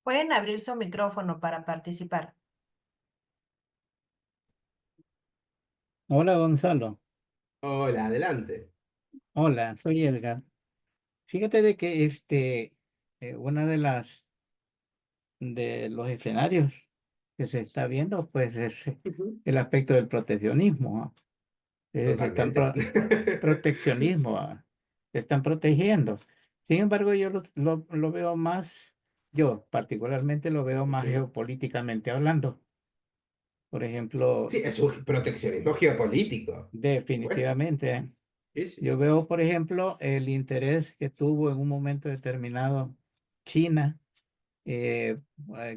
Pueden abrir su micrófono para participar. Hola Gonzalo, Hola, adelante. hola, soy Edgar. Fíjate de que una de los escenarios que se está viendo, pues es Ujú. el aspecto del proteccionismo. Se están Totalmente. proteccionismo, se están protegiendo. Sin embargo, lo veo más, yo particularmente lo veo más Ujú. geopolíticamente hablando. Por ejemplo, Sí, es un proteccionismo geopolítico, por supuesto. definitivamente. Sí, sí, Yo sí. veo, por ejemplo, el interés que tuvo en un momento determinado China, eh,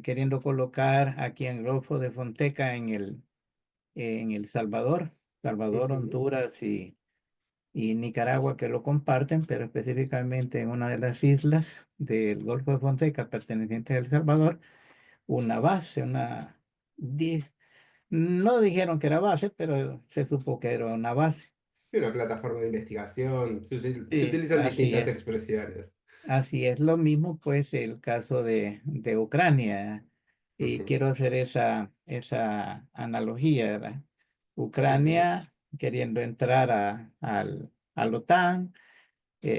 queriendo colocar aquí en el Golfo de Fonseca en el Salvador, Ujú, Honduras y Nicaragua que lo comparten, pero específicamente en una de las islas del Golfo de Fonseca pertenecientes a El Salvador, una base, di- no dijeron que era base, pero se supo que era una base. y una plataforma de investigación. Se Sí, utilizan así distintas es. expresiones. Así es lo mismo, pues, el caso de Ucrania. Y Ujú, quiero hacer esa analogía, ¿verdad? ujú, Ucrania queriendo entrar a la OTAN,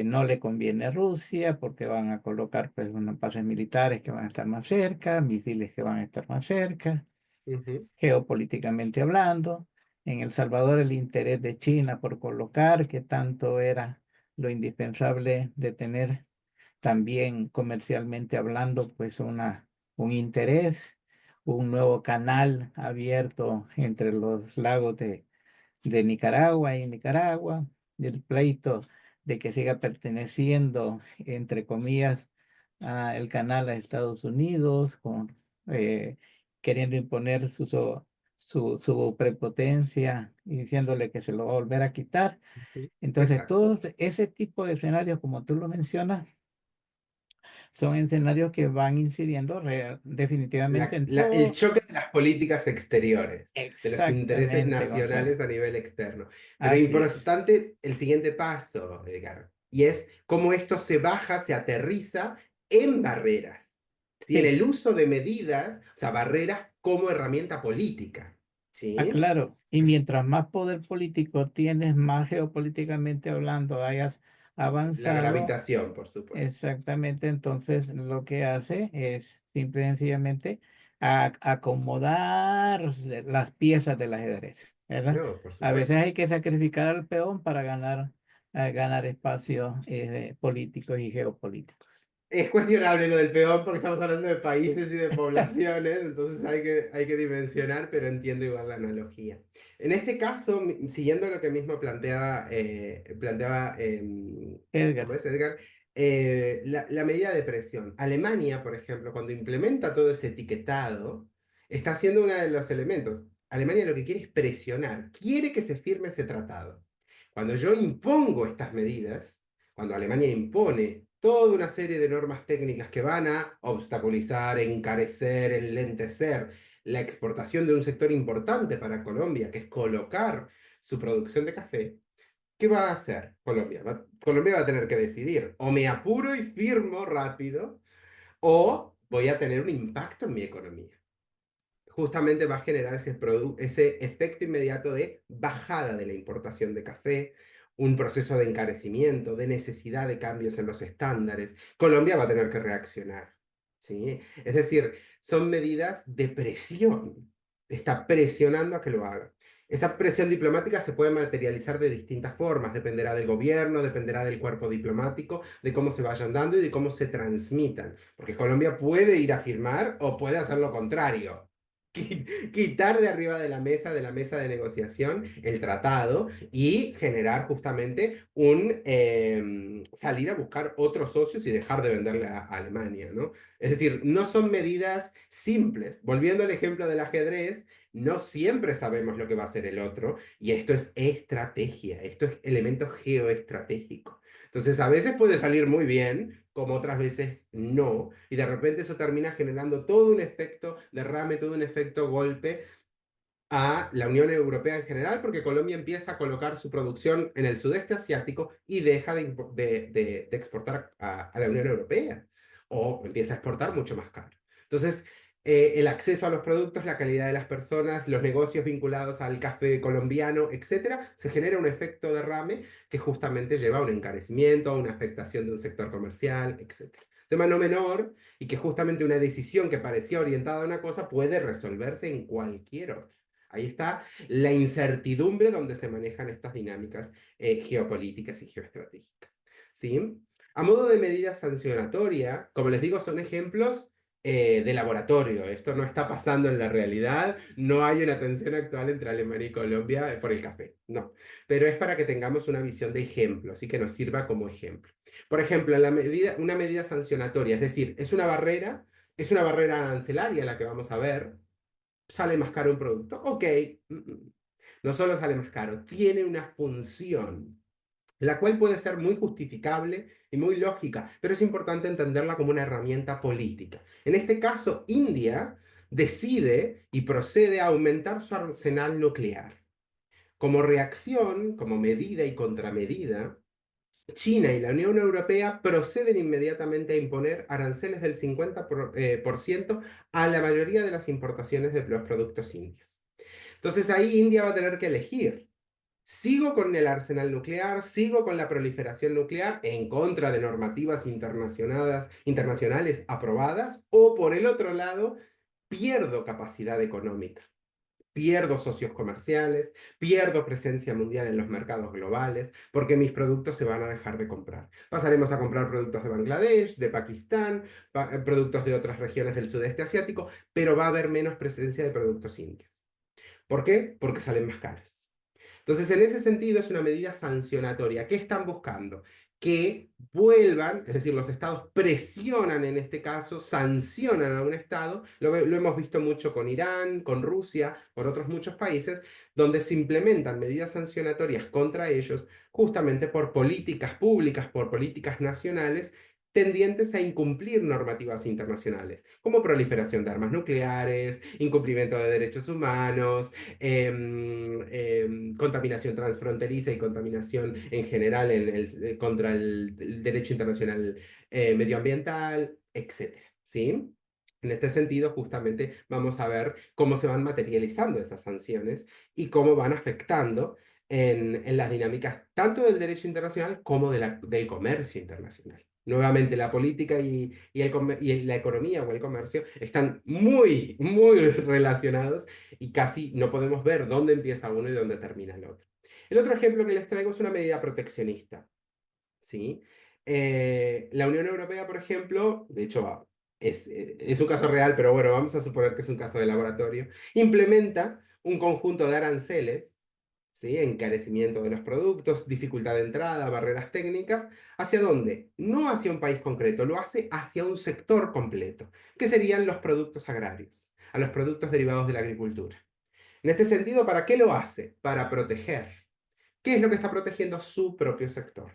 no le conviene a Rusia porque van a colocar pues unas bases militares que van a estar más cerca, misiles que van a estar más cerca, ujú, geopolíticamente hablando. En El Salvador el interés de China por colocar, que tanto era lo indispensable de tener también comercialmente hablando, pues un interés, un nuevo canal abierto entre los lagos de Nicaragua y Nicaragua, el pleito de que siga perteneciendo, entre comillas, el canal a Estados Unidos, eh, queriendo imponer su prepotencia y diciéndole que se lo va a volver a quitar. Ujú. Entonces, Exacto. todo ese tipo de escenarios, como tú lo mencionas, son escenarios que van incidiendo definitivamente en El todo. choque de las políticas exteriores, de los intereses Exactamente, Gonzalo. nacionales a nivel externo. Pero Así es. importante el siguiente paso, Edgar, y es cómo esto se baja, se aterriza en barreras. Tiene Sí. el uso de medidas, o sea, barreras como herramienta política. Ah, ¿Sí? claro. Y mientras más poder político tienes, más geopolíticamente hablando hayas La avanzado. gravitación, por supuesto. Exactamente, entonces lo que hace es simple y sencillamente acomodar las piezas del ajedrez, ¿verdad? No, por A veces supuesto. hay que sacrificar al peón para ganar espacios políticos y geopolíticos. Es cuestionable lo del peón porque estamos hablando de países y de poblaciones, entonces hay que dimensionar, pero entiendo igual la analogía. En este caso, siguiendo lo que mismo ¿cómo Edgar, es, Edgar? La medida de presión. Alemania, por ejemplo, cuando implementa todo ese etiquetado, está haciendo uno de los elementos. Alemania lo que quiere es presionar, quiere que se firme ese tratado. Cuando yo impongo estas medidas, cuando Alemania impone toda una serie de normas técnicas que van a obstaculizar, encarecer, enlentecer la exportación de un sector importante para Colombia, que es colocar su producción de café, ¿qué va a hacer Colombia? Colombia va a tener que decidir, o me apuro y firmo rápido, o voy a tener un impacto en mi economía. Justamente va a generar ese efecto inmediato de bajada de la importación de café, un proceso de encarecimiento, de necesidad de cambios en los estándares. Colombia va a tener que reaccionar, ¿sí? Es decir, son medidas de presión. Está presionando a que lo haga. Esa presión diplomática se puede materializar de distintas formas, dependerá del gobierno, dependerá del cuerpo diplomático, de cómo se vayan dando y de cómo se transmitan, porque Colombia puede ir a firmar o puede hacer lo contrario, quitar de arriba de la mesa de negociación, el tratado y generar justamente salir a buscar otros socios y dejar de venderle a Alemania, ¿no? Es decir, no son medidas simples. Volviendo al ejemplo del ajedrez, no siempre sabemos lo que va a hacer el otro y esto es estrategia, esto es elemento geoestratégico. Entonces, a veces puede salir muy bien, como otras veces no, y de repente eso termina generando todo un efecto derrame, todo un efecto golpe a la Unión Europea en general, porque Colombia empieza a colocar su producción en el sudeste asiático y deja de exportar a la Unión Europea, o empieza a exportar mucho más caro. Entonces, el acceso a los productos, la calidad de las personas, los negocios vinculados al café colombiano, etcétera, se genera un efecto derrame que justamente lleva a un encarecimiento, a una afectación de un sector comercial, etcétera. Tema no menor, y que justamente una decisión que parecía orientada a una cosa puede resolverse en cualquier otra. Ahí está la incertidumbre donde se manejan estas dinámicas geopolíticas y geoestratégicas. ¿Sí? A modo de medida sancionatoria, como les digo, son ejemplos de laboratorio. Esto no está pasando en la realidad. No hay una tensión actual entre Alemania y Colombia por el café. No. Pero es para que tengamos una visión de ejemplo, así que nos sirva como ejemplo. Por ejemplo, una medida sancionatoria, es decir, es una barrera arancelaria la que vamos a ver. ¿Sale más caro un producto? Ok. No solo sale más caro, tiene una función, la cual puede ser muy justificable y muy lógica, pero es importante entenderla como una herramienta política. En este caso, India decide y procede a aumentar su arsenal nuclear. Como reacción, como medida y contramedida, China y la Unión Europea proceden inmediatamente a imponer aranceles del 50% a la mayoría de las importaciones de los productos indios. Entonces ahí India va a tener que elegir. ¿Sigo con el arsenal nuclear? ¿Sigo con la proliferación nuclear en contra de normativas internacionales aprobadas? ¿O por el otro lado, pierdo capacidad económica? Pierdo socios comerciales, pierdo presencia mundial en los mercados globales, porque mis productos se van a dejar de comprar. Pasaremos a comprar productos de Bangladesh, de Pakistán, productos de otras regiones del sudeste asiático, pero va a haber menos presencia de productos indios. ¿Por qué? Porque salen más caros. Entonces, en ese sentido, es una medida sancionatoria. ¿Qué están buscando? que vuelvan, es decir, los estados presionan en este caso, sancionan a un estado, lo hemos visto mucho con Irán, con Rusia, con otros muchos países, donde se implementan medidas sancionatorias contra ellos justamente por políticas públicas, por políticas nacionales tendientes a incumplir normativas internacionales, como proliferación de armas nucleares, incumplimiento de derechos humanos, contaminación transfronteriza y contaminación en general contra el derecho internacional medioambiental, etcétera, ¿sí? En este sentido, justamente vamos a ver cómo se van materializando esas sanciones y cómo van afectando en las dinámicas tanto del derecho internacional como del comercio internacional. Nuevamente, la política y la economía o el comercio están muy, muy relacionados y casi no podemos ver dónde empieza uno y dónde termina el otro. El otro ejemplo que les traigo es una medida proteccionista, ¿sí? La Unión Europea, por ejemplo, de hecho es un caso real, pero bueno, vamos a suponer que es un caso de laboratorio, implementa un conjunto de aranceles, ¿sí? Encarecimiento de los productos, dificultad de entrada, barreras técnicas. ¿Hacia dónde? No hacia un país concreto, lo hace hacia un sector completo, que serían los productos agrarios, a los productos derivados de la agricultura. En este sentido, ¿para qué lo hace? Para proteger. ¿Qué es lo que está protegiendo su propio sector?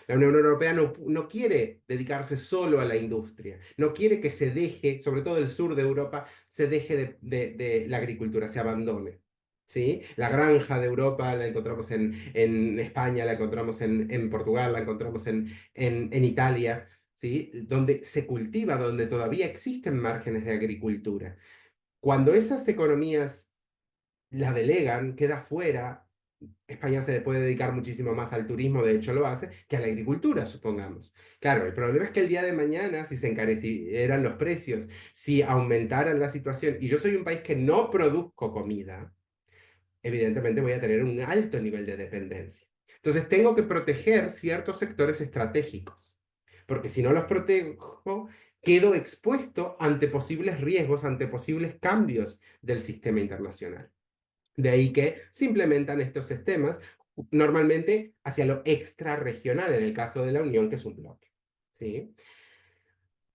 La Unión Europea no quiere dedicarse solo a la industria, no quiere que se deje, sobre todo el sur de Europa, se deje de la agricultura, se abandone. ¿Sí? La granja de Europa la encontramos en España, la encontramos en Portugal, la encontramos en Italia, ¿sí? Donde se cultiva, donde todavía existen márgenes de agricultura. Cuando esas economías la delegan, queda fuera. España se puede dedicar muchísimo más al turismo, de hecho lo hace, que a la agricultura, supongamos. Claro, el problema es que el día de mañana, si se encarecieran los precios, si aumentaran la situación, y yo soy un país que no produzco comida, evidentemente voy a tener un alto nivel de dependencia. Entonces tengo que proteger ciertos sectores estratégicos, porque si no los protejo, quedo expuesto ante posibles riesgos, ante posibles cambios del sistema internacional. De ahí que se implementan estos sistemas normalmente hacia lo extrarregional, en el caso de la Unión, que es un bloque, ¿sí?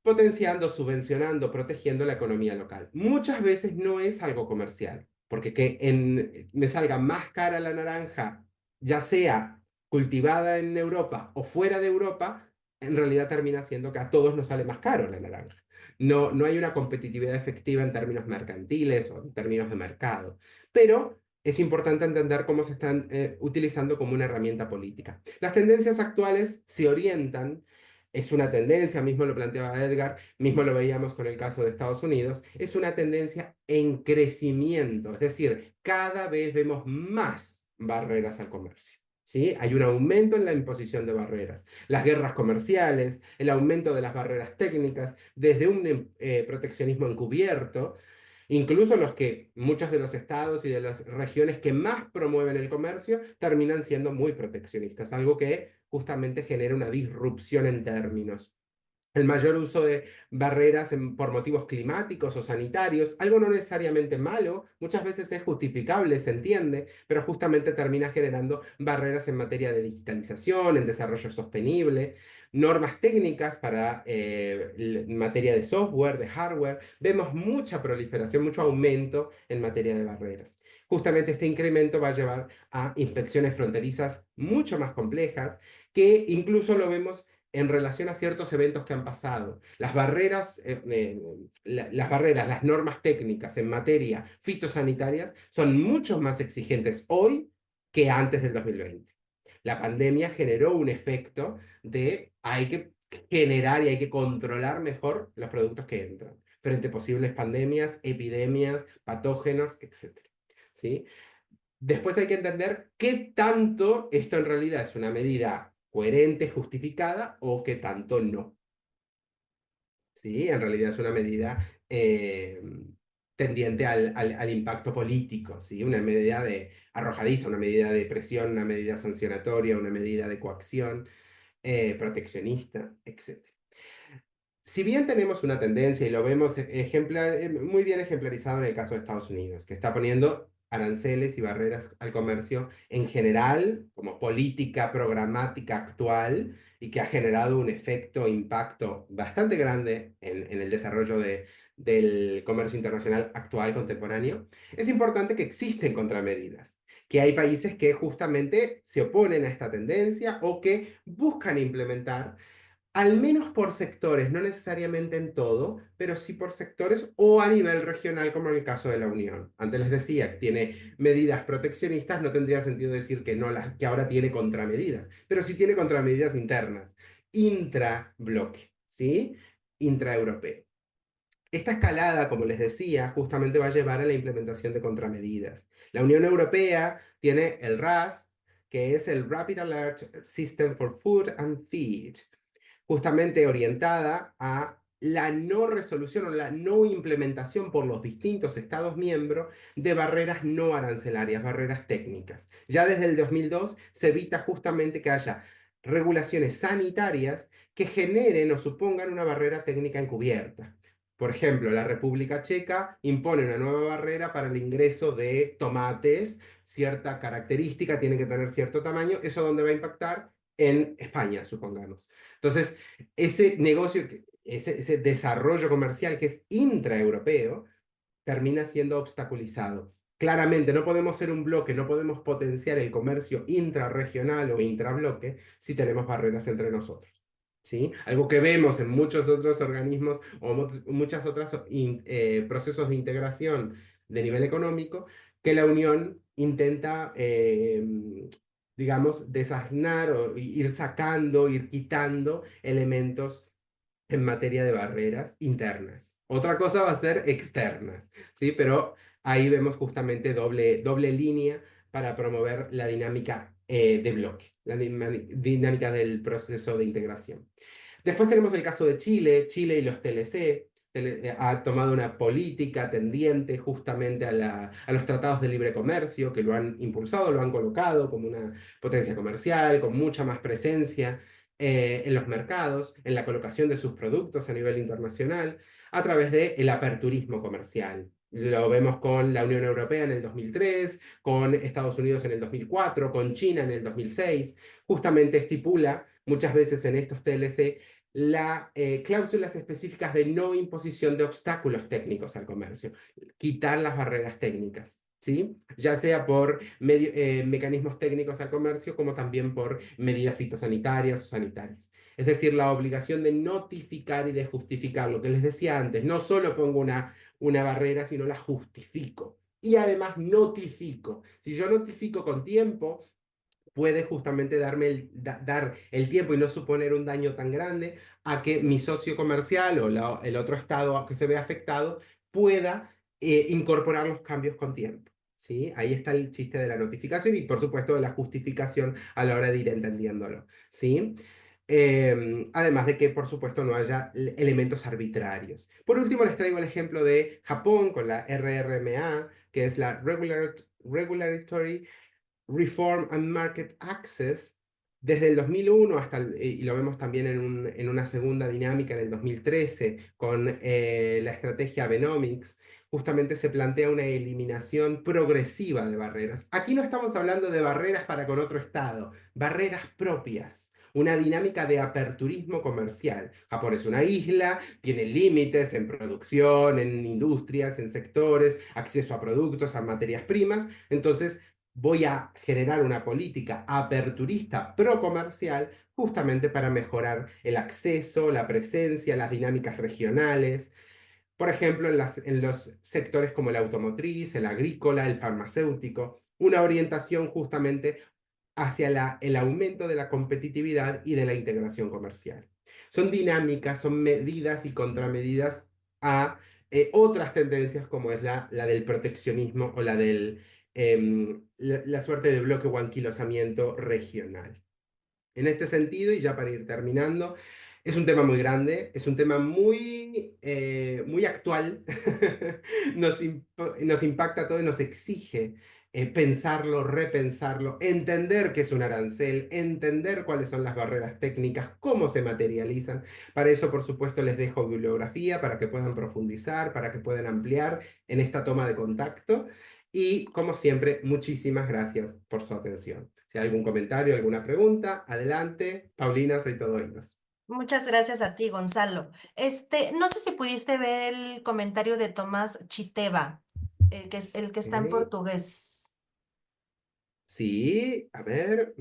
Potenciando, subvencionando, protegiendo la economía local. Muchas veces no es algo comercial, porque me salga más cara la naranja, ya sea cultivada en Europa o fuera de Europa, en realidad termina siendo que a todos nos sale más caro la naranja. No hay una competitividad efectiva en términos mercantiles o en términos de mercado, pero es importante entender cómo se están utilizando como una herramienta política. Las tendencias actuales se orientan, es una tendencia, mismo lo planteaba Edgar, mismo lo veíamos con el caso de Estados Unidos, es una tendencia en crecimiento, es decir, cada vez vemos más barreras al comercio. ¿Sí? Hay un aumento en la imposición de barreras, las guerras comerciales, el aumento de las barreras técnicas, desde un proteccionismo encubierto, incluso muchos de los estados y de las regiones que más promueven el comercio terminan siendo muy proteccionistas, algo que justamente genera una disrupción en términos. El mayor uso de barreras por motivos climáticos o sanitarios, algo no necesariamente malo, muchas veces es justificable, se entiende, pero justamente termina generando barreras en materia de digitalización, en desarrollo sostenible, normas técnicas para materia de software, de hardware. Vemos mucha proliferación, mucho aumento en materia de barreras. Justamente este incremento va a llevar a inspecciones fronterizas mucho más complejas, que incluso lo vemos en relación a ciertos eventos que han pasado. Las normas técnicas en materia fitosanitarias son mucho más exigentes hoy que antes del 2020. La pandemia generó un efecto de hay que generar y hay que controlar mejor los productos que entran frente a posibles pandemias, epidemias, patógenos, etc. ¿Sí? Después hay que entender qué tanto esto en realidad es una medida coherente, justificada, o qué tanto no. ¿Sí? En realidad es una medida tendiente al impacto político, ¿sí? Una medida arrojadiza, una medida de presión, una medida sancionatoria, una medida de coacción, proteccionista, etc. Si bien tenemos una tendencia y lo vemos muy bien ejemplarizado en el caso de Estados Unidos, que está poniendo aranceles y barreras al comercio en general, como política programática actual, y que ha generado un efecto, impacto bastante grande en el desarrollo del comercio internacional actual, contemporáneo, es importante que existen contramedidas, que hay países que justamente se oponen a esta tendencia o que buscan implementar, al menos por sectores, no necesariamente en todo, pero sí por sectores o a nivel regional, como en el caso de la Unión. Antes les decía que tiene medidas proteccionistas, no tendría sentido decir que, no las, que ahora tiene contramedidas, pero sí tiene contramedidas internas, intrabloque, ¿sí? Intraeuropeo. Esta escalada, como les decía, justamente va a llevar a la implementación de contramedidas. La Unión Europea tiene el RAS, que es el Rapid Alert System for Food and Feed, justamente orientada a la no resolución o la no implementación por los distintos Estados miembros de barreras no arancelarias, barreras técnicas. Ya desde el 2002 se evita justamente que haya regulaciones sanitarias que generen o supongan una barrera técnica encubierta. Por ejemplo, la República Checa impone una nueva barrera para el ingreso de tomates, cierta característica, tiene que tener cierto tamaño, ¿eso dónde va a impactar? En España, supongamos. Entonces, ese negocio, ese desarrollo comercial que es intraeuropeo, termina siendo obstaculizado. Claramente, no podemos ser un bloque, no podemos potenciar el comercio intrarregional o intrabloque si tenemos barreras entre nosotros. ¿Sí? Algo que vemos en muchos otros organismos o muchas otras procesos de integración de nivel económico, que la Unión intenta, digamos, desasnar o ir sacando, ir quitando elementos en materia de barreras internas. Otra cosa va a ser externas, ¿sí? Pero ahí vemos justamente doble línea para promover la dinámica de bloque, la dinámica del proceso de integración. Después tenemos el caso de Chile, Chile y los TLC. Ha tomado una política tendiente justamente a los tratados de libre comercio, que lo han impulsado, lo han colocado como una potencia comercial, con mucha más presencia en los mercados, en la colocación de sus productos a nivel internacional, a través del aperturismo comercial. Lo vemos con la Unión Europea en el 2003, con Estados Unidos en el 2004, con China en el 2006. Justamente estipula muchas veces en estos TLC las cláusulas específicas de no imposición de obstáculos técnicos al comercio, quitar las barreras técnicas. ¿Sí? Ya sea por mecanismos técnicos al comercio, como también por medidas fitosanitarias o sanitarias. Es decir, la obligación de notificar y de justificar, lo que les decía antes, no solo pongo una barrera, sino la justifico. Y además notifico. Si yo notifico con tiempo, puede justamente darme dar el tiempo y no suponer un daño tan grande a que mi socio comercial o el otro estado que se ve afectado pueda incorporar los cambios con tiempo. ¿Sí? Ahí está el chiste de la notificación y por supuesto de la justificación a la hora de ir entendiéndolo. ¿Sí? Además de que, por supuesto, no haya elementos arbitrarios. Por último, les traigo el ejemplo de Japón con la RRMA, que es la Regulatory Reform and Market Access. Desde el 2001 hasta, y lo vemos también en una segunda dinámica en el 2013 con la estrategia Abenomics, justamente se plantea una eliminación progresiva de barreras. Aquí no estamos hablando de barreras para con otro estado, barreras propias. Una dinámica de aperturismo comercial. Japón es una isla, tiene límites en producción, en industrias, en sectores, acceso a productos, a materias primas. Entonces, voy a generar una política aperturista pro-comercial justamente para mejorar el acceso, la presencia, las dinámicas regionales. Por ejemplo, en los sectores como el automotriz, el agrícola, el farmacéutico, una orientación justamente hacia el aumento de la competitividad y de la integración comercial. Son dinámicas, son medidas y contramedidas a otras tendencias como es la del proteccionismo o la suerte de bloque o anquilosamiento regional. En este sentido, y ya para ir terminando, es un tema muy grande, es un tema muy actual, nos impacta a todos y nos exige pensarlo, repensarlo, entender qué es un arancel, entender cuáles son las barreras técnicas, cómo se materializan. Para eso, por supuesto, les dejo bibliografía para que puedan profundizar, para que puedan ampliar en esta toma de contacto. Y como siempre, muchísimas gracias por su atención. Si hay algún comentario, alguna pregunta, adelante. Paulina, soy todo oídos. Muchas gracias a ti, Gonzalo. No sé si pudiste ver el comentario de Tomás Chiteva, el que está en Ok. portugués. Sí, a ver.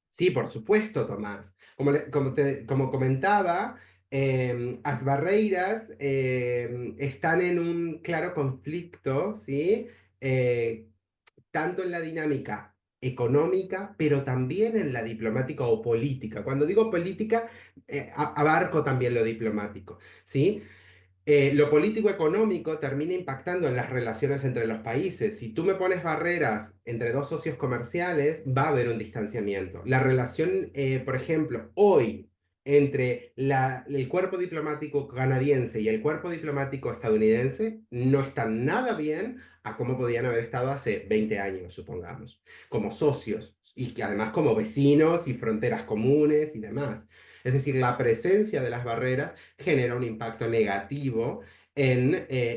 Sí, por supuesto, Tomás. Como comentaba, las barreiras están en un claro conflicto, ¿sí? Eh, Tanto en la dinámica económica, pero también en la diplomática o política. Cuando digo política, abarco también lo diplomático, ¿sí? Lo político-económico termina impactando en las relaciones entre los países. Si tú me pones barreras entre dos socios comerciales, va a haber un distanciamiento. La relación, por ejemplo, hoy entre el cuerpo diplomático canadiense y el cuerpo diplomático estadounidense no está nada bien a cómo podían haber estado hace 20 años, supongamos, como socios y que además como vecinos y fronteras comunes y demás. Es decir, la presencia de las barreras genera un impacto negativo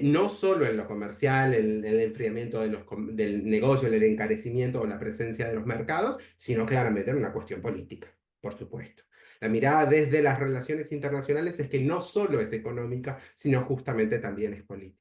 no solo en lo comercial, en el enfriamiento del negocio, en el encarecimiento o la presencia de los mercados, sino claramente en una cuestión política, por supuesto. La mirada desde las relaciones internacionales es que no solo es económica, sino justamente también es política.